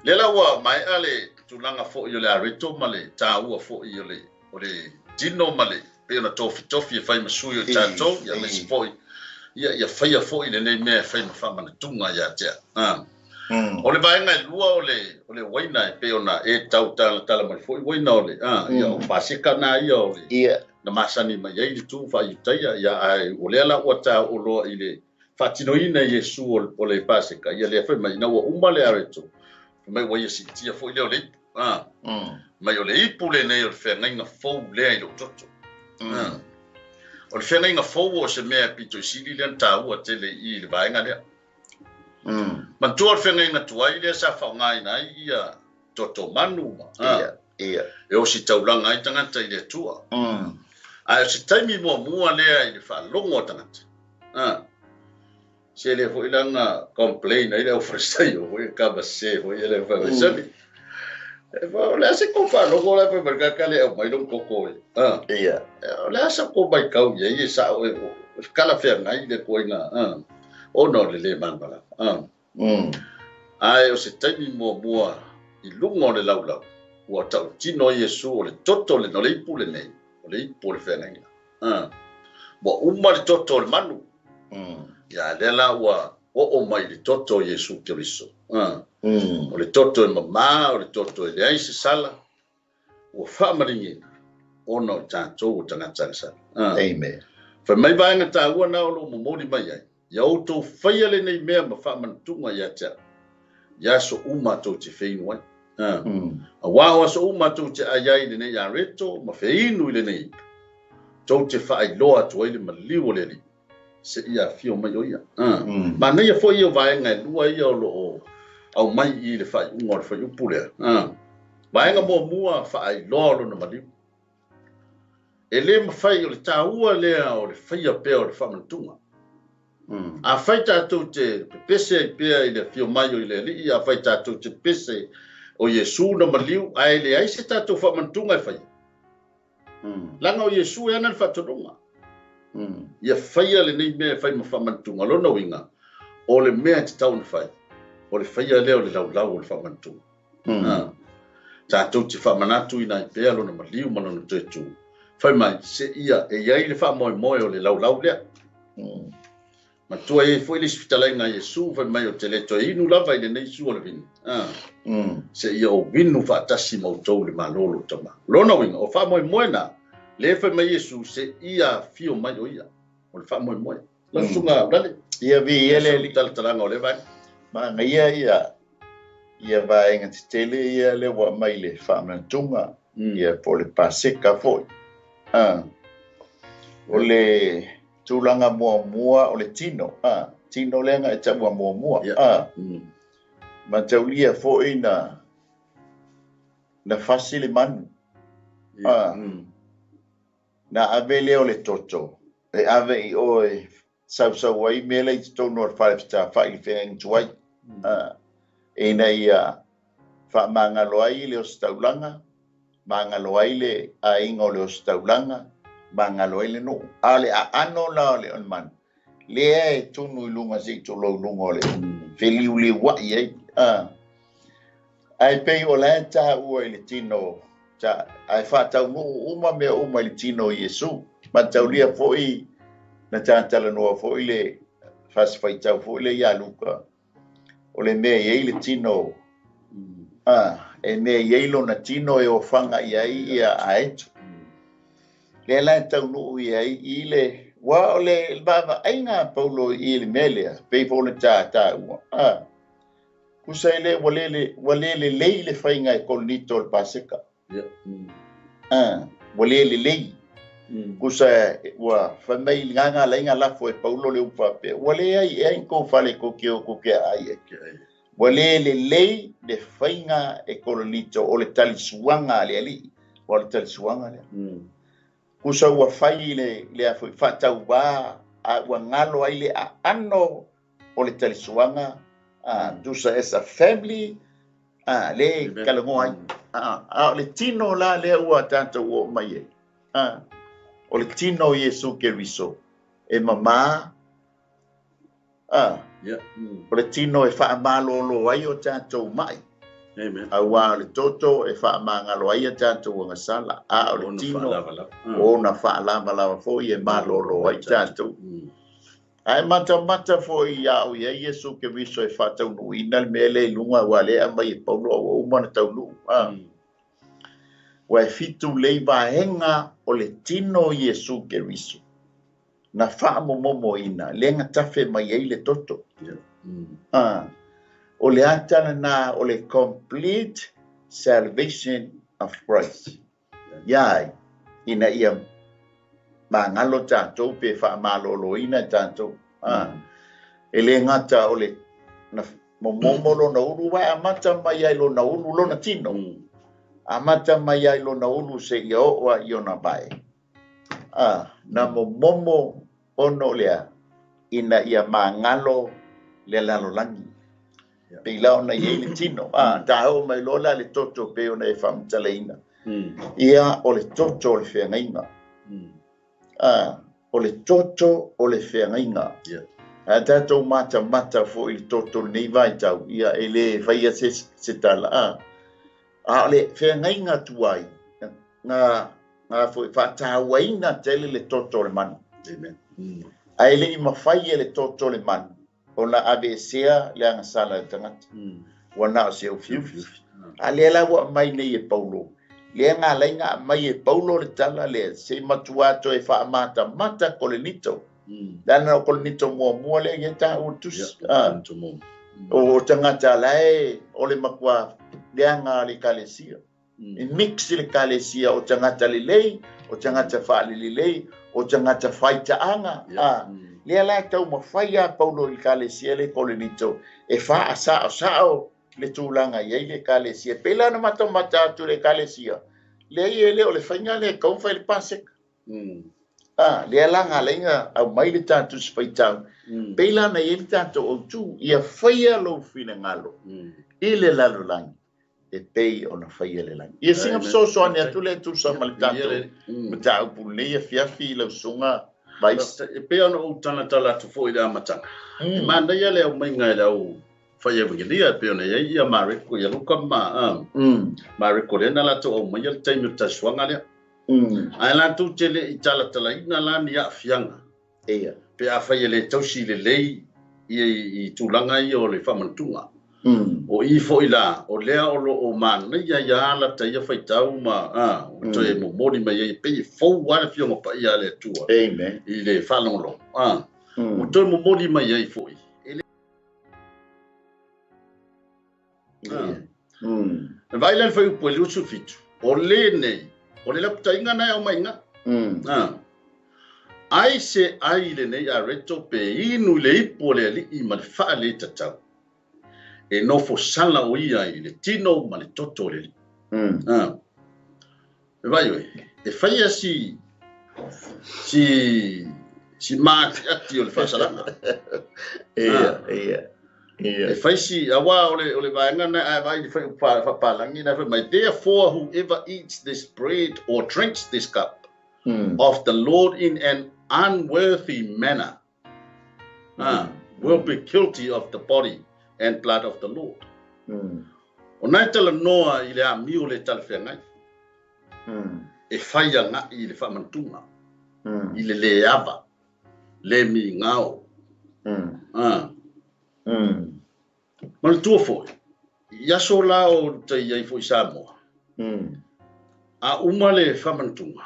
le la ua mai ale tulanga fo i le arito ma le tāua fo i o le tino ma le pe ona tofi e whai masui o tātou ia le sipoi ia whaia fo i le nei mea whai ma whamantunga ia tea o le vaenga e lua o le waina e pe ona e tau tala ma le fo i waina o le ia o pasika na ia o le na masani mai ai tu fa itaia ya ai o le la o ta o lo ile fatino ina Yesu o le pasika ia le fa mai na o umale areto mai wa yesi tia fo ile o le mai o le ipule nei o fe ngai na fo le ai o toto o le fe ngai na fo o se me pito sili le ta o tele i le vai nga le man tu o fe ngai na tuai le sa fa ngai na ia toto manu ia e o si taulanga ai tangata i le tua ai se taimi mua lea i le whalongo tangata se le fo ilanga complain ai le o frestai o i kaba se o i le whawesami e fa le se ko whalongo le pa marga kale au mai long koko ia le asa ko mai kau i sa o kala fea ngai le koinga o no le manbala ai o se taimi mua i lungo le laulau ua tau tino Yesu o le toto le no le ipule nei o le ipo le whenenga wa uma le toto le manu ia lela ua o mai le toto Yesu Keriso o le toto e mama o le toto e le aise sala ua whaamaringina ona o tātou o tangata sala amen fa mai vaenga tā ua na o lo momoli mai ai ia o tau whaia le nei mea ma whaamanatunga ia tea ia so uma tau te whainu ai a wao so uma tu te ayai le nei areto ma feinu le nei tu te fai loa tu ile ma liu le li se ia fio mai o ia ma nei fo ia vai ngai lua ia lo au mai i le fai ngor fai upule vai nga mo mua fai loa lo na ma liu ele ma fai o le taua le o le fai a pe o le famantunga a fai ta tu te pese pe i le fio mai o le li a fai ta tu te pese o Yesu na maliu ai le ai se tatou whamantunga e whai. Langa o Yesu e ana le whatonunga. Ia whaia le nei mea whai ma whamantunga lona winga o le mea te tau na whai. O le whaia leo le laulau o le whamantunga. Tatou te whamanatu ina i pea lona maliu manona tuetu. Whai mai se ia e iai le whamoe o le laulau lea. Ma tua e foi le spitalai nga Yesu fa mai o teleto inu lava ile nei su o le vini se ia o vinu fa tasi mo tou le malolo tama lona winga o fa moe na le fa mai Yesu se ia fio mai o ia o le fa moe la sunga dale ia vi ele li talanga o le vai ma nga ia vai nga tele ia le wa mai le fa mantunga ia po le paseka foi o le tulanga mua o le tino tino lenga e taua mua ma taulia foi na fasile manu na avele o le toto e ave I o e sau ai mele I tonu ar whare whita whai whengang tuai. E nei wha mangalo ai leo staulanga, mangalo ai le a ingo leo staulanga, mangalo ai le no. Ale a ano la le on man. Le e tonu I lunga si to lo lunga le. Wheliu le wai ai. Ai pei o le ta ua I le tino. Ai whatau no uma mea uma I le tino Iesu. Ma tau lia foi na tātala noa foi le whaswhaitau foi le ia luka. O le mea iei le tino. E mea iei lo na tino e o whanga iai ia aetu. Le lai tau nuu iai I le wa o le baba ainga paulo I le melea. Pei fo le tā ua. Kusa le walele lei le whainga e Korinito le paseka. Walele lei. Kusa wa whamei nganga lainga lafo e paulo le upape. Wale ai e inko whale ko ke ai. Walele lei le whainga e Korinito o le talisuanga le ali. O le talisuanga le. Kusa ua whai le a fui whatau wā. A ua ngalo ai le a ano o le talisuanga. Dusa as a family. Le kalango ai. Le tino la le ua tanto o mai e. O le tino Iesu Keriso. E mama. O le tino e wha malolo ai o tātou mai. Amen. Awa le toto e wha mangalo ai o tātou ngasala. O le tino. O na wha lava fo I e malolo ai tātou. Ai mata fo I au ia Iesu Keriso e wha tau nuina le mele lunga wale a mai e paulo o umana tau nu. Wa fitu leiva henga o le tino Iesu Keriso. Na wha momo ina, lenga tafe mai ei le toto. O le atana na o le complete salvation of Christ. Iai, ina ia mangalo tātou pe wha malolo ina tātou. E le ngata o le momo lo na uru wai amata mai ai lo na uru lo na tino. Amata mai ai lo na ulu se I o I ona bai. Na momo ono lea ina ia mangalo le lalo langi. Pe lao na iei le tino. Ta hao mai lola le toto pe ona e whamtaleina. Ia o le toto o le whengainga. O le toto o le whengainga. Tatou mata fo I le toto nei vai tau. Ia e le whaia se tala. Le whengainga tuai. Ngā fo whatawaina tele le toto le manu. Amen. Ai le I mawhai le toto le manu. O na avesea le angasala le tangata. Wana o seo fiu. A le la wa mai nei e paulo. Le ngā lainga mai e paulo le tala le se matuato e wha mata Korinito. Dana o Korinito mua le nge ta utus. O tangata lai o le makua leanga le kalesia. I mix le kalesia o tangata le lei, o tangata wha le lei, o tangata whaitaanga. Lea la tau mawhaia paulo I kalesia le Korinito. E wha asao le tūlanga iei le kalesia. Pela na mata atu le kalesia. Le ie le o le whainga le kaumwhai le paseka. Lea la ngā leinga au mai le tātou spaitau. Pela na iei le tātou o tū. Ia whaia lo FINAGALO. I le lalo langi. E pei o na whaia le langi. Ia singa psoso ane atu le tu sa mali tātou. Mata au pule ia fiafi lau sunga. E pei ana o tana tala tu fo I le amatanga. Manda ia le au mai ngai le au whaia wingilia pei ona ia mariko ia luka ma. Mariko le na lato au mai al taimi ta suanga lea. Ai la tu tele I tala tala ina la ni a fianga. Pe a whaia le tausi le lei I tūlanga I o le whamantunga. O I fo I la, o lea o lo o mana ia la ta ia whaitau ma, o to e mo mori mai ia pei fau wale fionga pa ia le tua. Amen. I le whanolo. O to e mo mori mai ia fo I. Vai le whai upo e lusu fitu. O le nei, o le lapta inga nai au mainga. Ai se ai le nei a reto pe inu le ipo le ali I ma le wha le tatau. E no fo sala o ia I le tino ma le toto le li. E vai oe, e whaia si si mati ati o le whasalanga. E whaisi awa o le vaenga na a vai whapalangi na mai. Therefore, whoever eats this bread or drinks this cup of the Lord in an unworthy manner will be guilty of the body and blood of the Lord. O nai tala noa I le ami o le tala whengai. E whaia nga I le whamantunga. I le leava. Le mi ngao. Mana tua foi. Iaso la o te iai foi Samoa. A uma le whamantunga.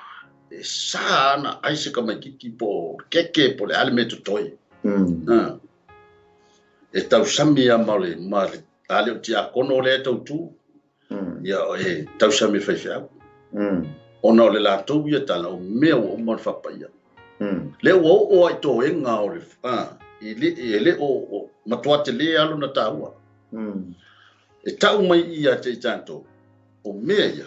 E sa ana aise ka mai kiki po keke po le ale me tutoi. E tau sami a male ale o tia kono le tau tu. Ia e tau sami whaiwhau. Ona o le lātou ia tala o mea o man whapaia. Le o ai tō e ngā o le I le o matua te le alo na tāua. E tau mai ia te tanto o mea ia.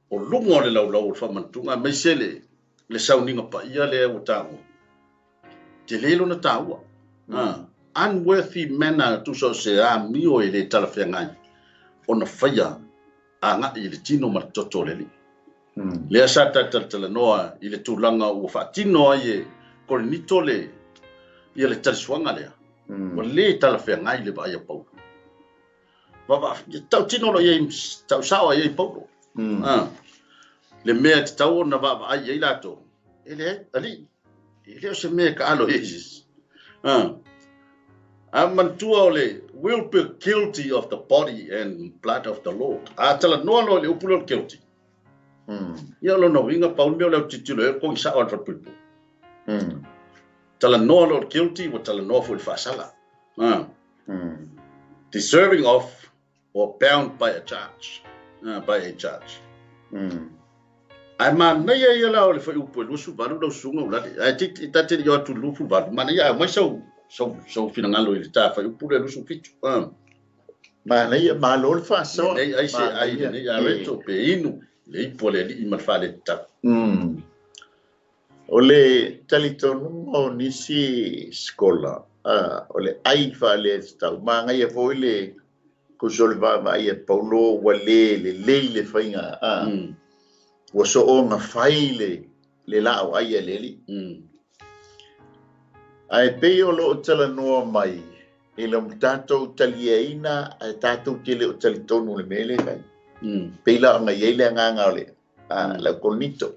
O lunga o le laulau o whamantunga mai se le sauninga pa ia le o tāua. Te lelo na tāua. Unworthy manner tu so se a mio I le tala whengai. O na whaia a ngā I le tino matoto le li. Lea sa tala noa I le tūlanga o whaatino ai e Korinito le ia le talisuanga lea. O le tala whengai le vai a Paulo. Wawa, tau tino lo iei, tau sawa iei Paulo. Le mea te tau na wawa ai iei lato. Ele ali, ele o se mea ka alo Jesus. A mantua o le will be guilty of the body and blood of the Lord. A tala noa lo le upulo guilty. Ia lo na winga Paulo mea leo titilo e kong sa on whapupo. Tala noa lo guilty wa tala noa fu il whaasala. Deserving of or bound by a charge. Ai mana ia la o le whai upo e lusu valu lau sunga ulale. Ai tate i atu lufu valu. Mana ia mai sau finangalo I le tā whai upo le lusu fitu. Mana ia malo le whaasoa. Ai se ai nei a reto pe inu. Le ipo le li iman whale ta. O le talitonu o nisi skola. O le ai whale tau. Maa ngai e foi le kusole vava ai e Paulo wa le whainga. Wa so o nga whai le lao ai e leli. Ai pei o lo o tala noa mai. E la mtatou talieina ai tatou tele o talitonu le mele kai. Pei la nga iele nganga o le. La Korinito.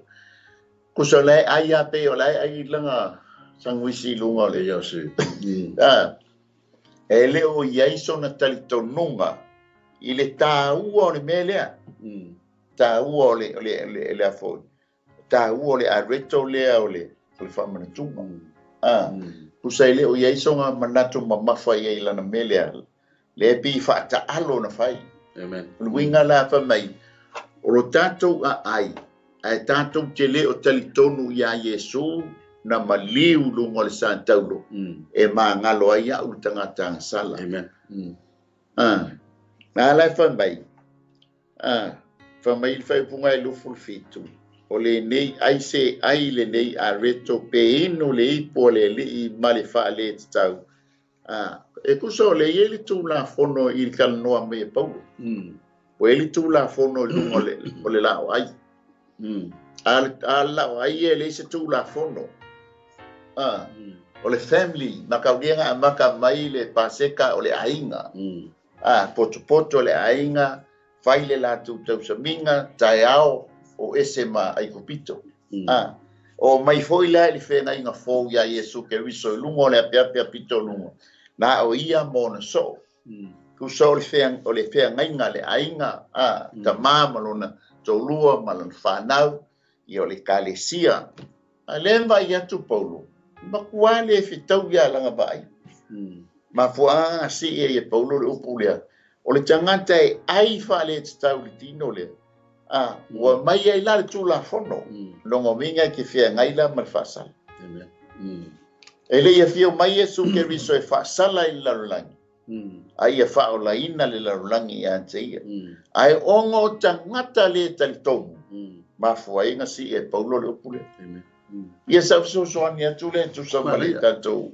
Kusole ai a pei o lai ai langa sangwisi lunga o le yasi. E le o iaiso na talitonunga. I le tāua o le melea. Tāua o le afoi. Tāua o le areto lea o le whamanatunga. Kusai le o iaiso nga manato mamafa i lana melea. Le pi whaata alo na whai. Amen. Luinga la whamai. O lo tātou a ai. Ai tātou te le o talitonu i a Yesu na maliu lunga o le Soatau. E maa ngalo ai a ulu tangata sala. Amen. Nā lai whamai. Whamai le whaipunga e lufu fitu. O le nei ai se ai le nei a reto pe inu le ipo le li male wha le tau. E kuso le ieli tū la fono I kala noa me e Paulo. O eli tū la fono lunga o le lao ai. A lao ai e le se tū la fono. O le family, makaulianga a maka mai le paseka o le ainga. Poto le ainga, whai le latu tausaminga, tai ao o ese ma ai kupito. O mai foi la le whenga inga fōu ia Yesu Keriso, lungo le apia pito lungo. Na o ia mona so. Kuso o le whenga inga le ainga, ta māmalona, tolua malon whanau, I o le kalesia. A lemba I atu Paulo. Makuale fitau ia langa vai. Ma fua si e Paulo le upu lea. O le tangata e ai whale te tau le tino lea. Ua mai ai la le tūla fono. Longo minga ke whia ngaila mal whasala. E le ia whia mai e su Keriso e whasala I larulangi. Ai e whao la ina le larulangi I ante ia. Ai ongo tangata le talitonu. Ma fua inga si e Paulo le upu lea. Ia sa soani atu le tu sa mali tatou.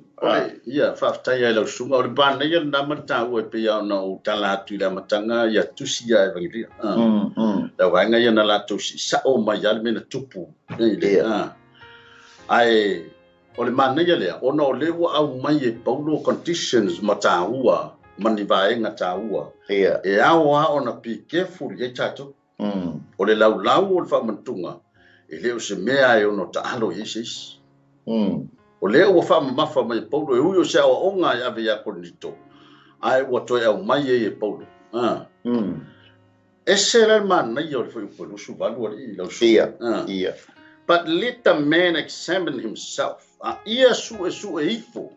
Ia whaftai ai lau sunga o le bana ia na matau e pe au na o tala atu la matanga ia tusi ia evangelia. La wanga ia na la tusi sa o mai al mena tupu. Ai o le mana ia lea ona o lewa au mai e paulo conditions mataua mani vaenga taua. E au a ona be careful ia tatou. O le lau o le whamantunga e leo se mea e ono ta alo yesis. O leo wa wha mafa mai paulo e uyo se awa onga e ave ya Korinito. Ai wa toi au mai e paulo. E se la mana ia o le whaiupo lusu valu ali lau su. Ia. But let the man examine himself. Ia su e ifo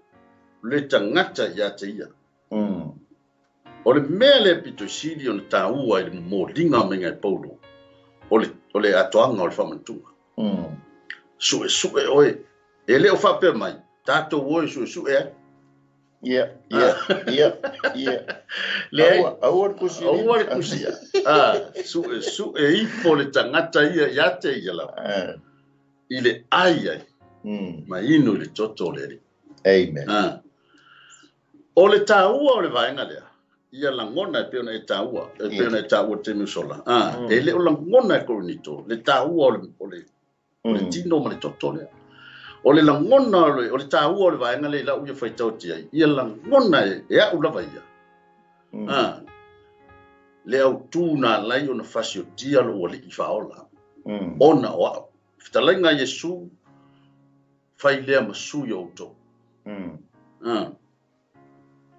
le tangata ia te ia. O le mea le pito siri o le taua i le molinga menga e paulo. O le atoanga o le whamantunga. Su e oe. E leo whape mai. Tātou oe su e. Ia. Awar kusia. Awar kusia. Su e ifo le tangata ia te ia lau. I le ai. Ma inu le toto le. Amen. O le taua o le vaenga lea. Ia langona e peona e taua. E peona e taua te misola. E leo langona e Korinito. Le taua o le tino ma le toto lea. O le langona o le taua o le vaenga le la uia whaitau ti ai. Ia langona e au lava ia. Le au tūna lai o na fasio tia lo o li i whaola. Ona o au. Fitalainga Yesu whai lea masu i auto.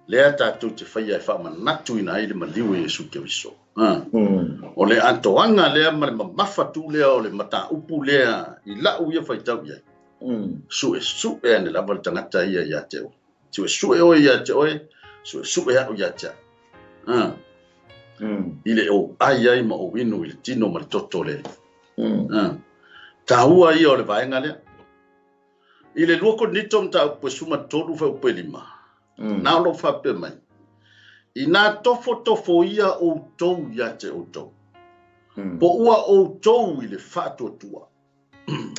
Lea tātou te whai ai whamanatu ina ai le maliu Yesu Keriso. O le antoanga lea ma le mamafatu lea o le mata upu lea i lau ia whaitau iai. Su e ane lava le tangata ia te o. Su e oe ia te oe, su e au ia te. I le o ai ma o winu i le tino ma le toto le. Tahua ia o le vaenga lea. I le lua Korinito mta upe suma tolu fa upe lima. Nā lo whape mai. I nā tofo ia o tou ia te o tou. Po ua o tou i le whātua tua.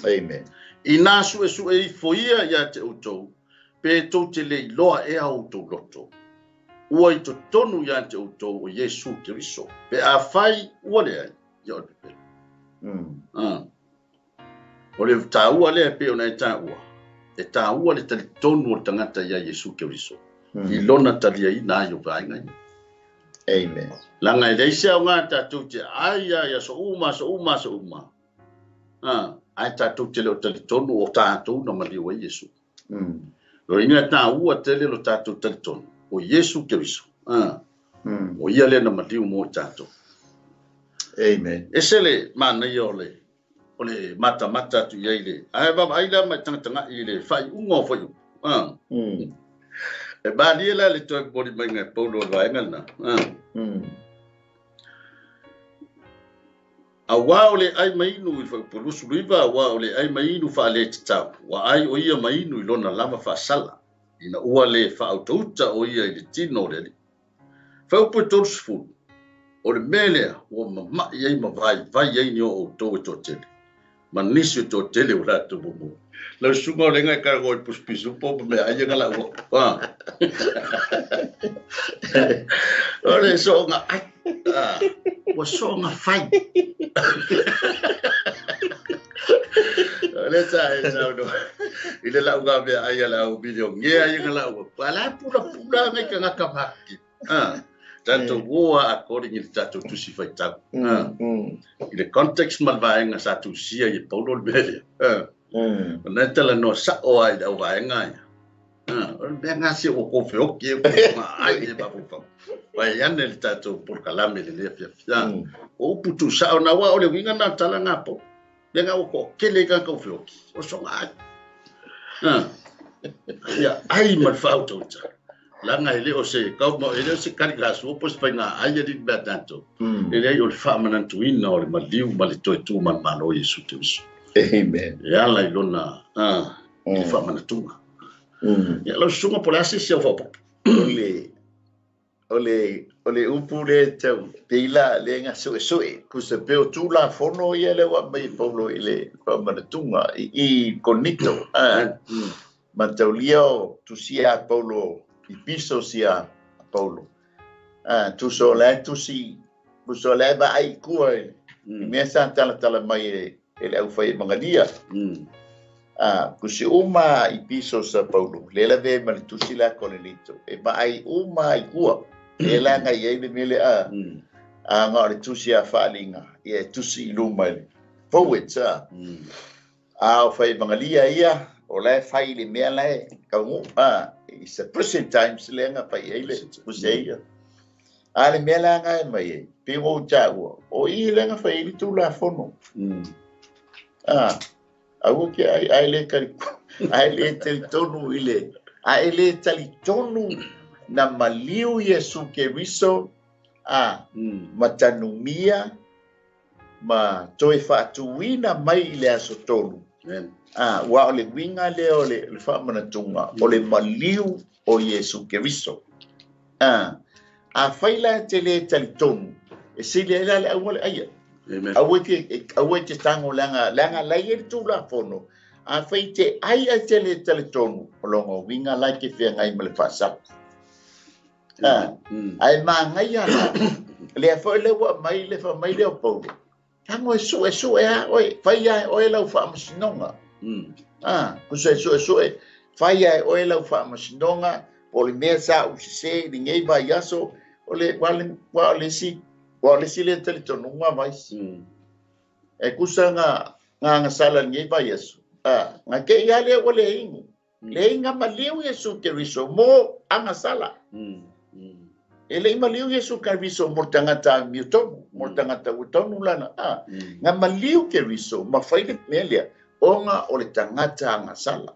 Amen. I nā sue i fo ia te o tou. Pe tou te le loa e au tou loto. Ua i to tonu ia te o tou o Yesu Keriso. Pe a whai ua le ai. Ia o le pe. O le tāua lea pe o nei tāua. E tāua le tali tonu o tangata ia Yesu Keriso. I lona talia i nā yo vaenga i. Amen. Langa i leise au ngā tātou te aia ia so uma. Ai tātou te leo tali tonu o tātou na maliu ai Yesu. Lo inga tāua te leo tātou tali tonu o Yesu Keriso. O ia le na maliu mo tātou. Amen. E sele mana i ole. O le mata tu iai le. Ai baba ai la mai tanga i le fai ungo fai. E bali la le toi body mai ngai paulo vaenga na. A wao le ai mai nu i fai polusu riva wao le ai mai nu fa le tau. Wa ai o ia mai nu i lona lava fa sala. Ina ua le fa autouta o ia i le tino le. Fa upo tosfu. O le melea o mama iai ma vai iai ni o to to tele. Manisi to tele o rato bubu. La sunga le ngai ka go puspisu po me ai ngala o. Ole so nga wa so nga fai. Ole sai no. Ile la uga be ai la o video nge ai ngala o. Pala pula ngai ka ngaka maki. Tanto woa according to tato tusi faitau. I le context malvaenga sa tu sia i paulo bele. Na tala no sa o ai da vaenga. Benga si o ko fe o ke ai e ba fu. Wa yane le tato por kalame le fia. O putu sa na wa o le winga na tala ngapo. Benga o ko kele ka ko fe o. O so ai. Ya ai mal fauto. Langa ele o se kau mo ele se karigasu pos painga ai dit batanto ele o fa manantu ina o le maliu mali toi tu man mano Yesu Keriso. Amen. Ya la ilona fa manatu. Ya lo sunga polasi se fa ole ole upu le tau peila le nga soe ku se peo tula fono ia le wa mai Paulo ile pa manatunga I Korinito ma tau lio tu sia Paulo I piso sia Paulo tu so le tu si ku so le ba ai ku me sa tala mai ele au fai mangalia ku si uma I piso sa Paulo le la ve ma tu si la Korinito e ba ai uma ai ku e la nga ye le mele nga le tusi a falinga e tusi luma forward o fai bangalia ia o la fai le mea lai ka ngu it's a present times le nga fai ele useia ale mea la nga mai pe o jago o I le nga fai tu la fono au ke ai le ka ai le tel tonu ile ai le tali tonu na maliu Yesu Keriso matanumia ma toe fatuina mai le asotolu wa ole winga le ole le fa manatunga ole maliu o Yesu Keriso a faila tele talitonu e sile le awole aya aweke tango langa lai tu la fono a faite ai tele talitonu longo winga la ke fe ngai mele fasa ai mangai ana le foi le wa mai le fa mai le Paulo tango su oi fai ai oi lau fa msinonga ku su fai ai oi lau fa msinonga o le mesa u se ninguém vai yaso ole wale si le teleton uma mais e kusanga nga sala ninguém vai yaso nga ke ya le ole ingu le inga maliu Yesu Keriso mo anga sala ele maliu Yesu Keriso mo tangata miuton mo tangata uton lana nga maliu Keriso ma faile melia onga ole tangata anga sala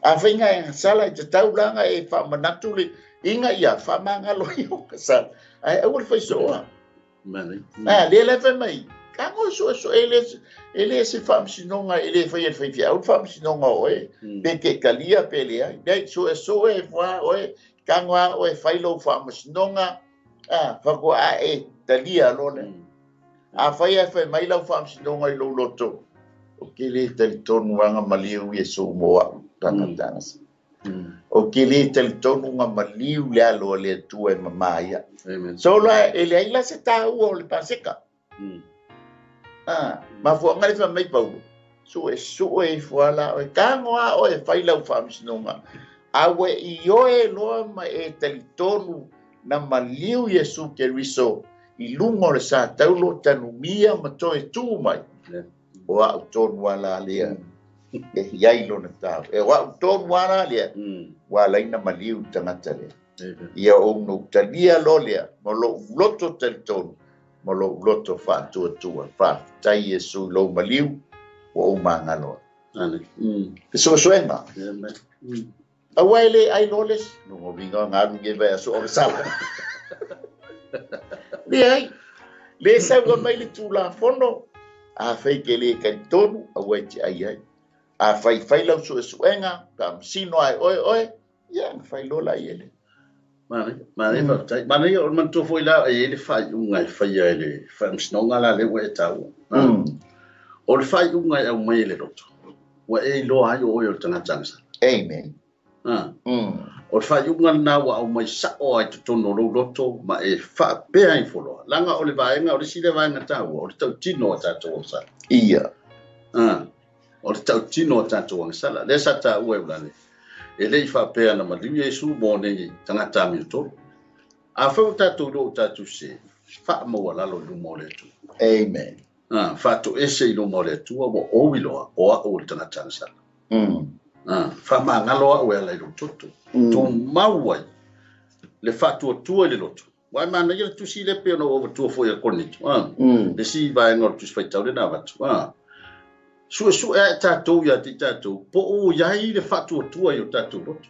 a fainga anga sala te taulanga e fa manatuli inga ia fa mangalo yo sala ai o foi so mani le fa mai kango so ele se fam sinonga ele foi el fia o fam sinonga oe beke kalia pelea dai so e fa oe kangwa o failo fa masnonga fa ko e talia lone a fa mai la fa masnonga I lo loto o kile tel tonu nga maliu Yesu mo tanganas o kile tel tonu nga maliu le alo le tu e mamaya so la ele ila se ta o le paseka ma fo ngai fa mai Paulo so e foala o kangwa o failo fa masnonga awe ioe loa ma e talitonu na maliu Yesu Keriso I lungo le sa taulo tanumia ma toe tu mai o a tonu ala lea e hiai lo na tau e wa tonu ala lea wa laina maliu tangata lea ia o no talia lo lea mo lo loto talitonu mo lo loto fa tua fa tai Yesu lo maliu o mangalo so suenga awai ai loles no vinga ngalu ge ba so sala le sa go mai le tula fono a fai ke le kan tonu awai ti ai a fai la so suenga kam sino ai oi ya fai lola ele mane fa tai mane yo man to foi la ele fai ungai fai ele fam snonga la le we tau o le fai ungai au mai le roto wa e lo ai o yo tanga tanga amen o fa yunga na wa o mai sa o ai tono lo loto ma e fa pe ai folo langa o le vaenga o le sile vaenga ta o le tau tino ta to sa ia o le tau tino ta to sa le sa ta u e ulale e le fa pe na ma li Yesu mo ne tanga ta mi to a fa ta to lo ta tu se fa mo wala lo mo le tu amen fa to ese lo mo le tu o wilo o tanga ta sa fa mangalo o ela lo tutto to mawai le fatu tu le loto wa mana ye tu si le pe no o tu fo ya Korinito le si va ngor tu fai tau le na vatu su e tatu ya ti tatu po o ya i le fatu tu yo tatu loto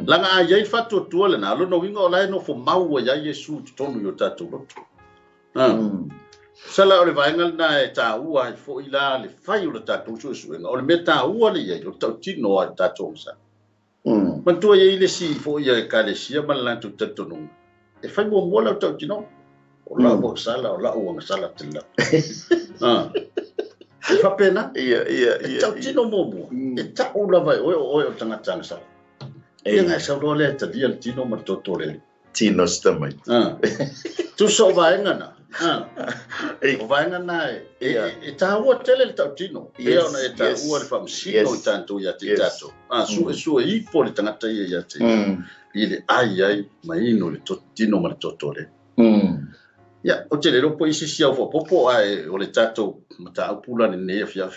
langa a ye fatu tu le na lo no wingo la no fo mau ya Yesu tonu yo tatu loto sala o le vaenga na e ta ua fo ila le fai o le tatu su o le meta ua le ye o tau tino a tatu sa man tu ye ile si fo ye ka le sia man la tu tatu no e fai mo la tau tino o la mo sala o la o sala tilla fa pena tau tino mo e ta o la vai o tanga tanga sa e nga sa ro le ta dia tino ma totore tino stamai tu so vai ngana o vai ngana e ta o tele tau tino e ona e ta o le fam sino tanto ya te tato su e po le tanga ta ya te ile ai mai no le tino ma totore ya o tele ro po isi sia fo popo ai o le tato mata pula ne fia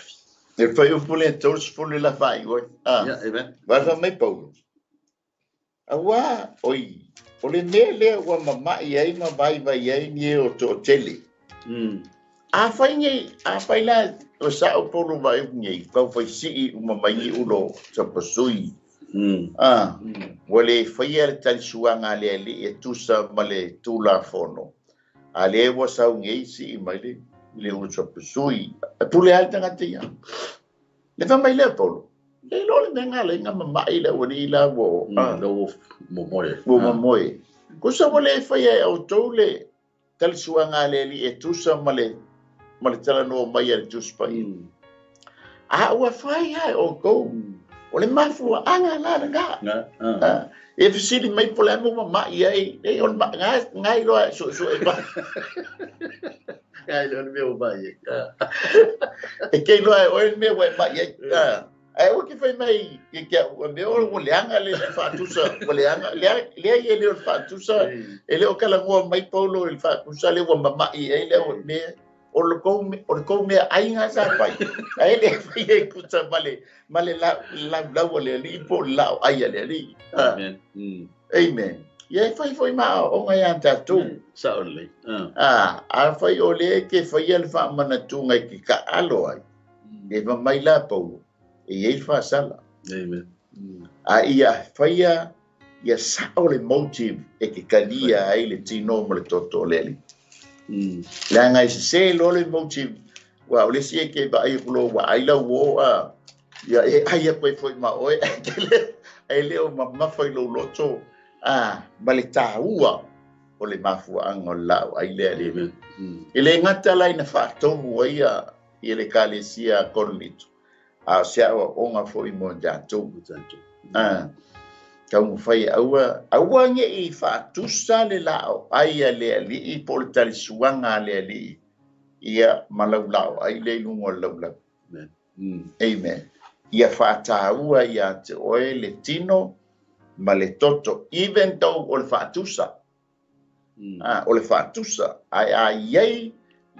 e fai o pule tos pule la fai oi ya e ben va fa mai paulo awa oi o le nele wa mama ai ma vai ai ni o to tele a fai la o sa o polo vai ni pa fai si o mama i ulo sa posui wale fai er tal suanga le e tu sa male tu la fono ale wa sa ngi si mai le o sa posui tu le alta ngatia le fa mai le polo le lo le ngale nga mama i la woni la wo lo mo moe ko sa wale fai o tole tal suanga le e tu sa male tala no mai er tu spai wa fai o go o le mafu anga la nga e fisili mai pole mo ma ai e on ngai lo so e ba ngai lo me o ba e ke lo o me wa ma ai ai o ke fai mai ke o me o le anga le fa tu sa o le anga le ai le fa tu sa e le o kala mo mai paulo il fa tu sa le wa ma ai le o me o le ko me ai nga sa pai ai le fai e ku sa male la wale li po la ai le li amen ye fai ma o ngai anta tu sa ole a fai ole ke fai el fa mana tu ngai ki ka alo ai e va mai la po e ye fa sala amen a ia fai ia sa ole motive e ke kalia ai le tino mo le toto le la ngai se lo le motive wa ole si ke ba ai lo wa ai la wo ya e ai ko foi ma oi ai le o ma foi lo loto bale ta ua o le mafu ango la ai le ele ngata lai na fa to ia ele kalesia Korinito a sia o nga foi mo ja to ka mo fai aua nge I fa tu sa le lao ai le I portal suanga le ia malau ai le lungo lau amen ia fa ta ua ia te oe le tino ma le toto even though o le fa tu sa o le fa tu sa ai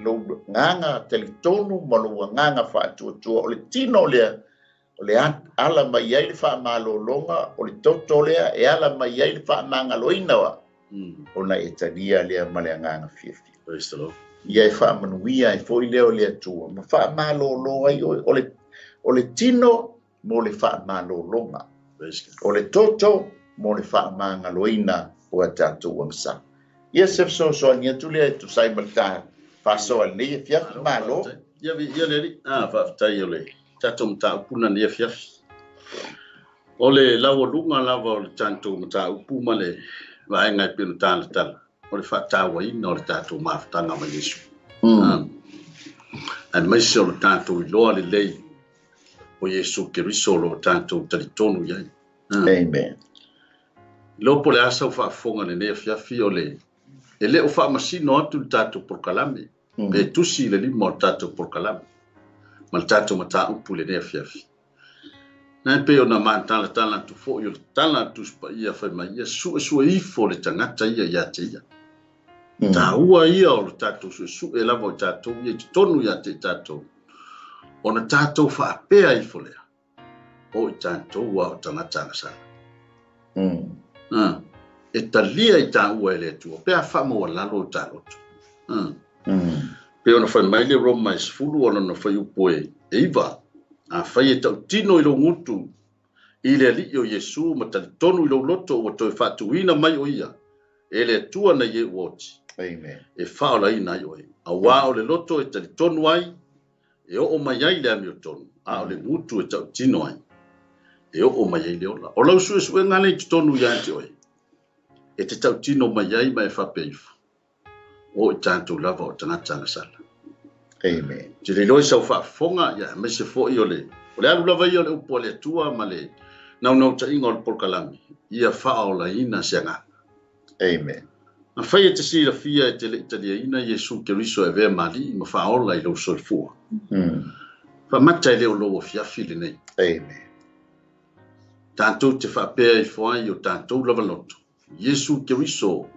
lo nganga telitonu ma lo nganga fa tu o le tino le ala mai ai fa malolonga o le toto le e ala mai ai fa mangaloina wa ona etalia le male nganga 50 praise the Lord ia fa manuia e foi leo le tu ma fa malolo ai o le tino mo le fa malolonga o le toto mo le fa mangaloina o tatu wangsa yes so ni tu le tu sai malta fa so al ni fia malo ia le fa tai ole tatu mta puna ni fia ole lawo lunga lawo tatu mta upuma le vai ngai pinu tala o le fa tawa ina o le tatu maftanga ma Yesu an mai so le tatu lo le lei o Yesu Keriso lo tatu talitonu ia amen lo po le asa fa fonga ne fia fiole ele o fa masino atu tatu por kalame pe tusi le limo tatu por kalame mal tatu mata upule ne fia na pe ona man tala tu fo yo tala tu spa ia fa mai Yesu I fo le tangata ia tia ta ua ia o tatu su e lavo tatu ia tonu ia te tatu ona tatu fa pe ai fo le o tatu ua o tangata sa e talia I ta ua ele tu pe a fa mo la lo talo pe ona fa mai le Roma is fulu ona no fa upoe eiva a fa e tau tino I lo ngutu I le ali o Yesu ma tali tonu I lo loto o to fa tu ina mai o ia ele tua na ye woti amen e fa ola ina yo a wa o le loto e tali tonu ai e o mai ai le ami o tonu a o le ngutu e tau tino ai e o mai ai le ola o lau su ngale tonu ya te oi e te tautino mai ai mai whapeifu. O i tātou lava o tangata sala. Amen. Te le loi sau whaafonga, ia, me se fo i o le alu lava i o le upo le tua, ma le nau ta inga o le polkalami. Ia wha o la ina sianga. Amen. Ma whai e te sira fia e te le italia ina Yesu Keriso e vea mali, ma wha ola i lau soifua. Wha mata i leo loa fiafi le nei. Amen. Tātou te whapea i whai o tātou lava loto. Yesu Keriso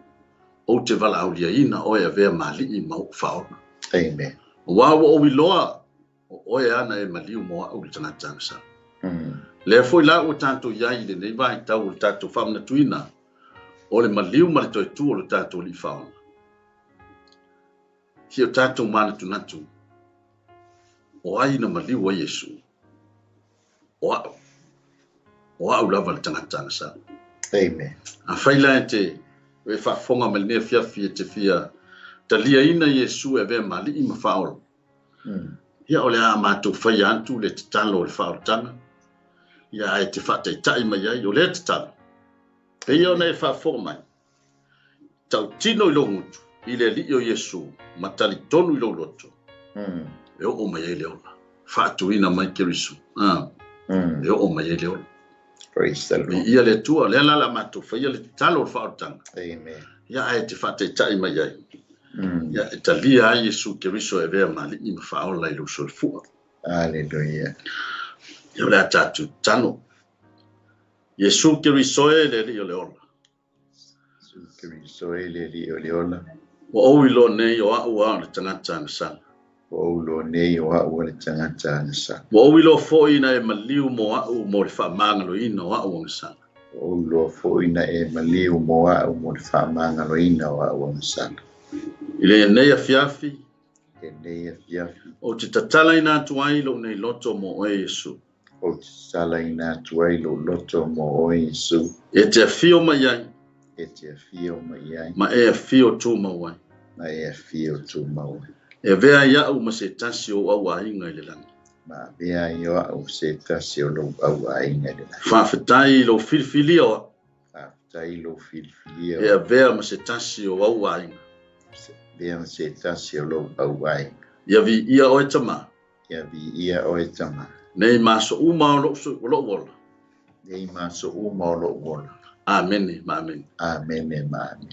o te wala aulia ina o e vea mali i mau wha ola. Amen. Wawa o wiloa o oe ana e maliu moa au le tangata sa. Le foi la o tātou iai le nei vai tau o tātou whamna tuina o le maliu ma le toi tu o le tātou li whaona. Hi o tātou mana tunatu o aina maliu o Yesu. O au lava le tangata sa. Amen. A whaila e te e whafonga ma le nea fiafi e te fia talia ina Yesu e vea mali i ma whaola. Ia o le a mātou whai antu le te talo o le whaotanga. Ia e te whatai tai mai ai o le te talo. Pe ia ona e whafonga mai. Tau tino i lo ngutu i le li o Yesu matali tonu i lo loto. E o mai ai leola. Whaatuina mai Keriso. E o mai ai leola. Praise the Lord. Ia le tua, le ala mātou whai le te talo o le whaotanga. Amen. Ia e te whatai tai mai ai. Ia e talia ai Yesu Keriso e vea mali i ma whaola i lo soifua. Hallelujah. Ia le atatu tano. Yesu Keriso e le li o le ola. Keriso e le li o le ola. Wa o ilo nei o au a le tangata na sala. O lo nei o au le tangata na sala. Wa o ilo fo ina e maliu mo au mo le whaamangalo ina o au ang sala. O lo fo ina e maliu mo au mo le whaamangalo ina o au ang sala. Ile nei a fiafi. E nei a fiafi. O te tatala ina tuai lo nei loto mo o Yesu. O te sala ina tuai lo loto mo o Yesu. E te afio mai ai. E te afio mai ai. Ma e afio tu mawai. Ma e afio tu mawai. E vea ia au ma se tasi o au a inga i le langi. Ma vea ia au se tasi o lo au a inga i le langi. Whawhetai lo filfili o. Whawhetai lo filfili o. E a vea ma se tasi o au a inga. Vea se tasi o lo au a inga. Ia vi ia o e tama. Ia vi ia o e tama. Nei maso uma o lo wola. Nei maso uma o lo wola. Amen, amen. Amen, amen.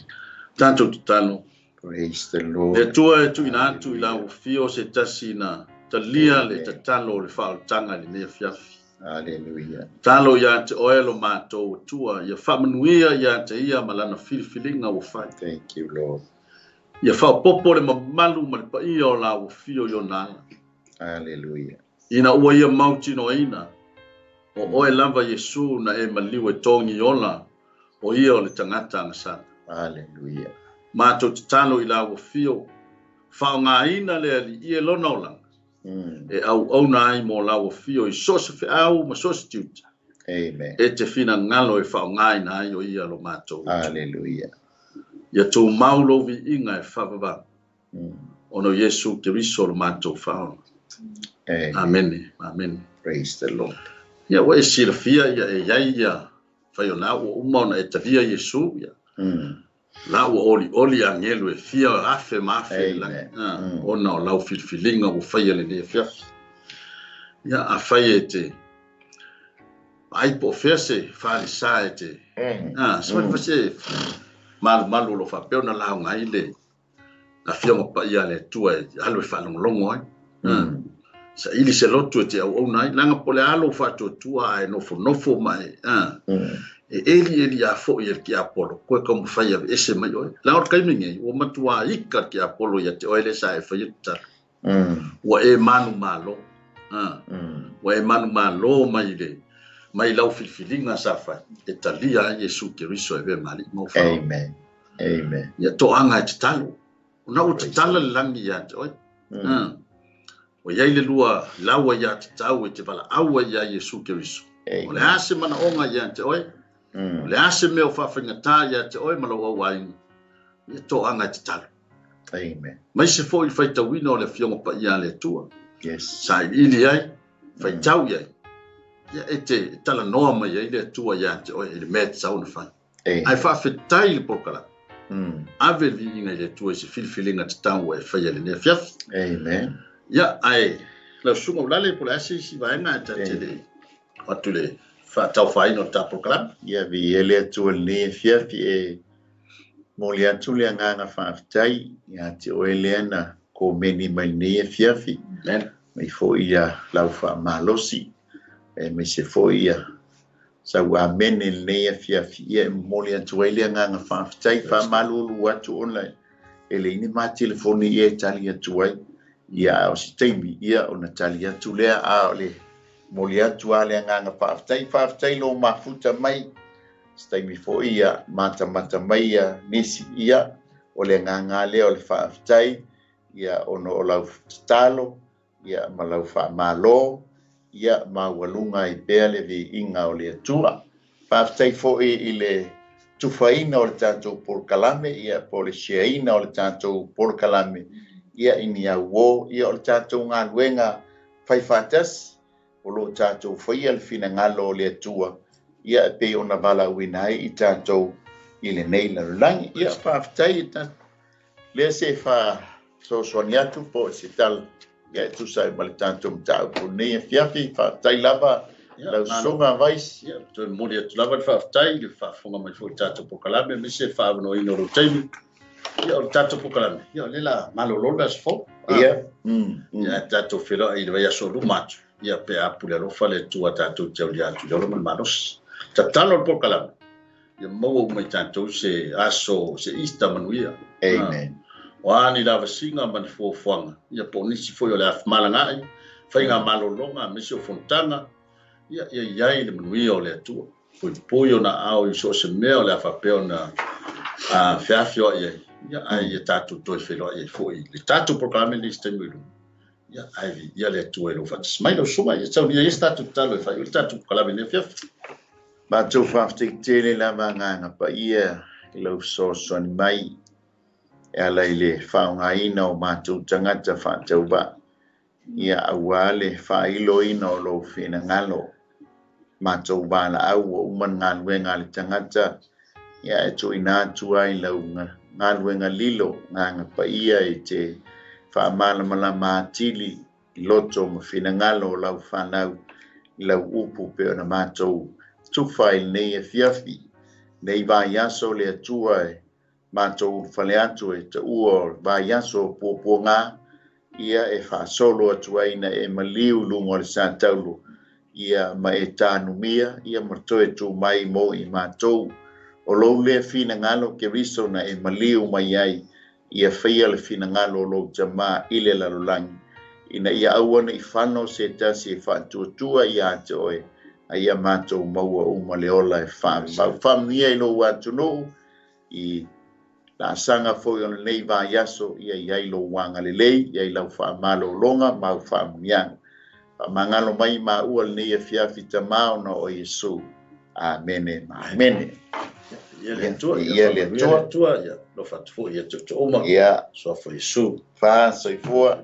Tanto tano. Praise the Lord. Le tua e tu ina atu i la o fio se tasi na talia le tatalo le whao tanga le mea fiafi. Hallelujah. Talo ia te oelo mātou tua, ia whamanuia ia te ia malana filfilinga o whai. Thank you, Lord. Ia whao popo le mamalu ma le pa ia o la o fio i o nana. Hallelujah. Ina ua ia mauti no ina. O oe lava Yesu na e maliu e tongi ola o ia o le tangata na sana. Hallelujah. Mātou te talo i la o fio. Whao ngā ina le ali i e lona o langa. E au na ai mo la o fio i sose fe au ma sose tiuta. Amen. E te fina ngalo e whao ngā ina ai o ia lo mātou. Hallelujah. Ia tō maulo vi inga e whawava. Ono Yesu Keriso lo mātou whao. Amen. Amen. Praise the Lord. Ia wa e sira fia ia e iai ia. Whai o nā o umauna e tavia Yesu ia. La o oli angelu e fia afe mafe la. Ona o lau filfilinga o whai ale ne fiafi. Ia a whai e te ai po fese whare sa e te. Soi fase malu lo whapeo na lau ngai le. Na fionga pa ia le tua e alo e whalongolongo ai. Sa ili se lotu e te au nai. Langa pole alo whato tua e nofo mai. E eli a fo ia ki Apollo ko ka mo fai ave ese mai oi la or kai mingi o matua ika ki Apollo ia te oile sa e fai ta wa e manu malo wa e manu malo mai lau filfilinga sa fai e talia Yesu Keriso e ve mali mo fa amen ya to anga te talo na o te tala langi ya te oi o ia le lua lawa ya te tau e te vala awa ya Yesu Keriso o le ase mana onga ya te oi le ase me o whawhinga tā ia te oi malo au ainga. Ia tō anga te talo. Amen. Mai se fo i whai tawina o le fionga pa ia le tua. Yes. Sa i ili ai, whai tau iai. Ia e te tala noa mai ai le tua ia te oi, le mea te sau na whai. ai whawhetai le pokala. Ave vi inga le tua se filfilinga te tangu e whaia le nea fiaf. Amen. Ia ai, lau sunga ulale pula ase si vaenga ta te le watu le whatau whaino ta pokala. Ia vi ele atua le nea fiaf e moli atu le anganga whawhetai ia te oele ana ko meni mai nea fiafi. Mai fo ia lau wha malosi. Me se fo ia sa wa mene le fiafi ia moli atu ele anganga whawhetai wha malulu atu online. Ele ini ma telefoni e tali atu ai. Ia o si teimi ia o na tali atu lea a o le moli atu a le anganga whawhetai lo mafuta mai. Steimi fo ia mata mai ia nisi ia o le nganga lea o le whawhetai ia ono o lau stalo ia ma lau wha malo ia ma walunga i bea le vi inga o le atua. Whawhetai fo i le tufaina o le tātou porkalame ia po le shiaina o le tātou porkalame ia ini au wo ia o le tātou ngā luenga whaifatas o lo tātou whaia le finagalo o le atua ia pe ona vala winai i tātou i le nei la langi ia whawhetai i tātou lea se wha so soaniatu po se tal ia e tusai ma le tātou mtau po nei fiafi whawhetai lava lau songa vais ia to mori atu lava le whawhetai le whafonga mai fo i tātou pokalame me se whaavano ino ro teimi ia o le tātou pokalame ia o lela malololo as fo ia ia tātou whira i le vai aso lumatu ia pe apu le rofa le tua tātou te uli atu lolo man manos ta talo le pokalame ia maua mai tātou se aso se ista manuia amen wani lava singa man fo fuanga ia po nisi foi o le afmalangai whainga malolonga me se o fontanga ia le manuia o le atua pui o na au i so se mea o le awhapeo na whiawhi o ia ai e tātou toi whelo ia foi le tātou proklame le stemu ilu ia le atua e lo fatis mai lo suma ia tau ia tātou talo e whai le tātou proklame le whiawhi Mātou whawhtik tēne lama nganga pa ia i lau sosoni mai e ala i le whaungaina o mātou tangata whātau ba ia awale whailo ina o lo FINAGALO mātou bala au o uman ngāluenga le tangata ia e to ina atua i lau ngāluenga lilo nganga pa ia i te whaamala mala mātili i loto ma FINAGALO o lau whanau i lau upu pe o na mātou tufai nei e fiafi nei vai aso le atua e mātou whale atu e te ua vai aso pōpōngā ia e whaasolo atua ina e maliu lungo le Soatau ia ma e tānumia ia martoe tū mai mo i mātou o lou le FINAGALO Keriso na e maliu mai ai ia whaia le FINAGALO lo jama i le lalolangi ina ia awana i whano se tasi e whaatuatua ia te oe ia mātou maua uma leola e whamia i lo watu no i la sanga foi on nei va yaso ia i lo wanga le lei ia i lau whaamalo longa mau whaamiang mangalo mai ma ua nei e fiafi tamao na o Yesu amen amen ia le tua ia lo fatu ia tu oma ia so foi Yesu fa soifua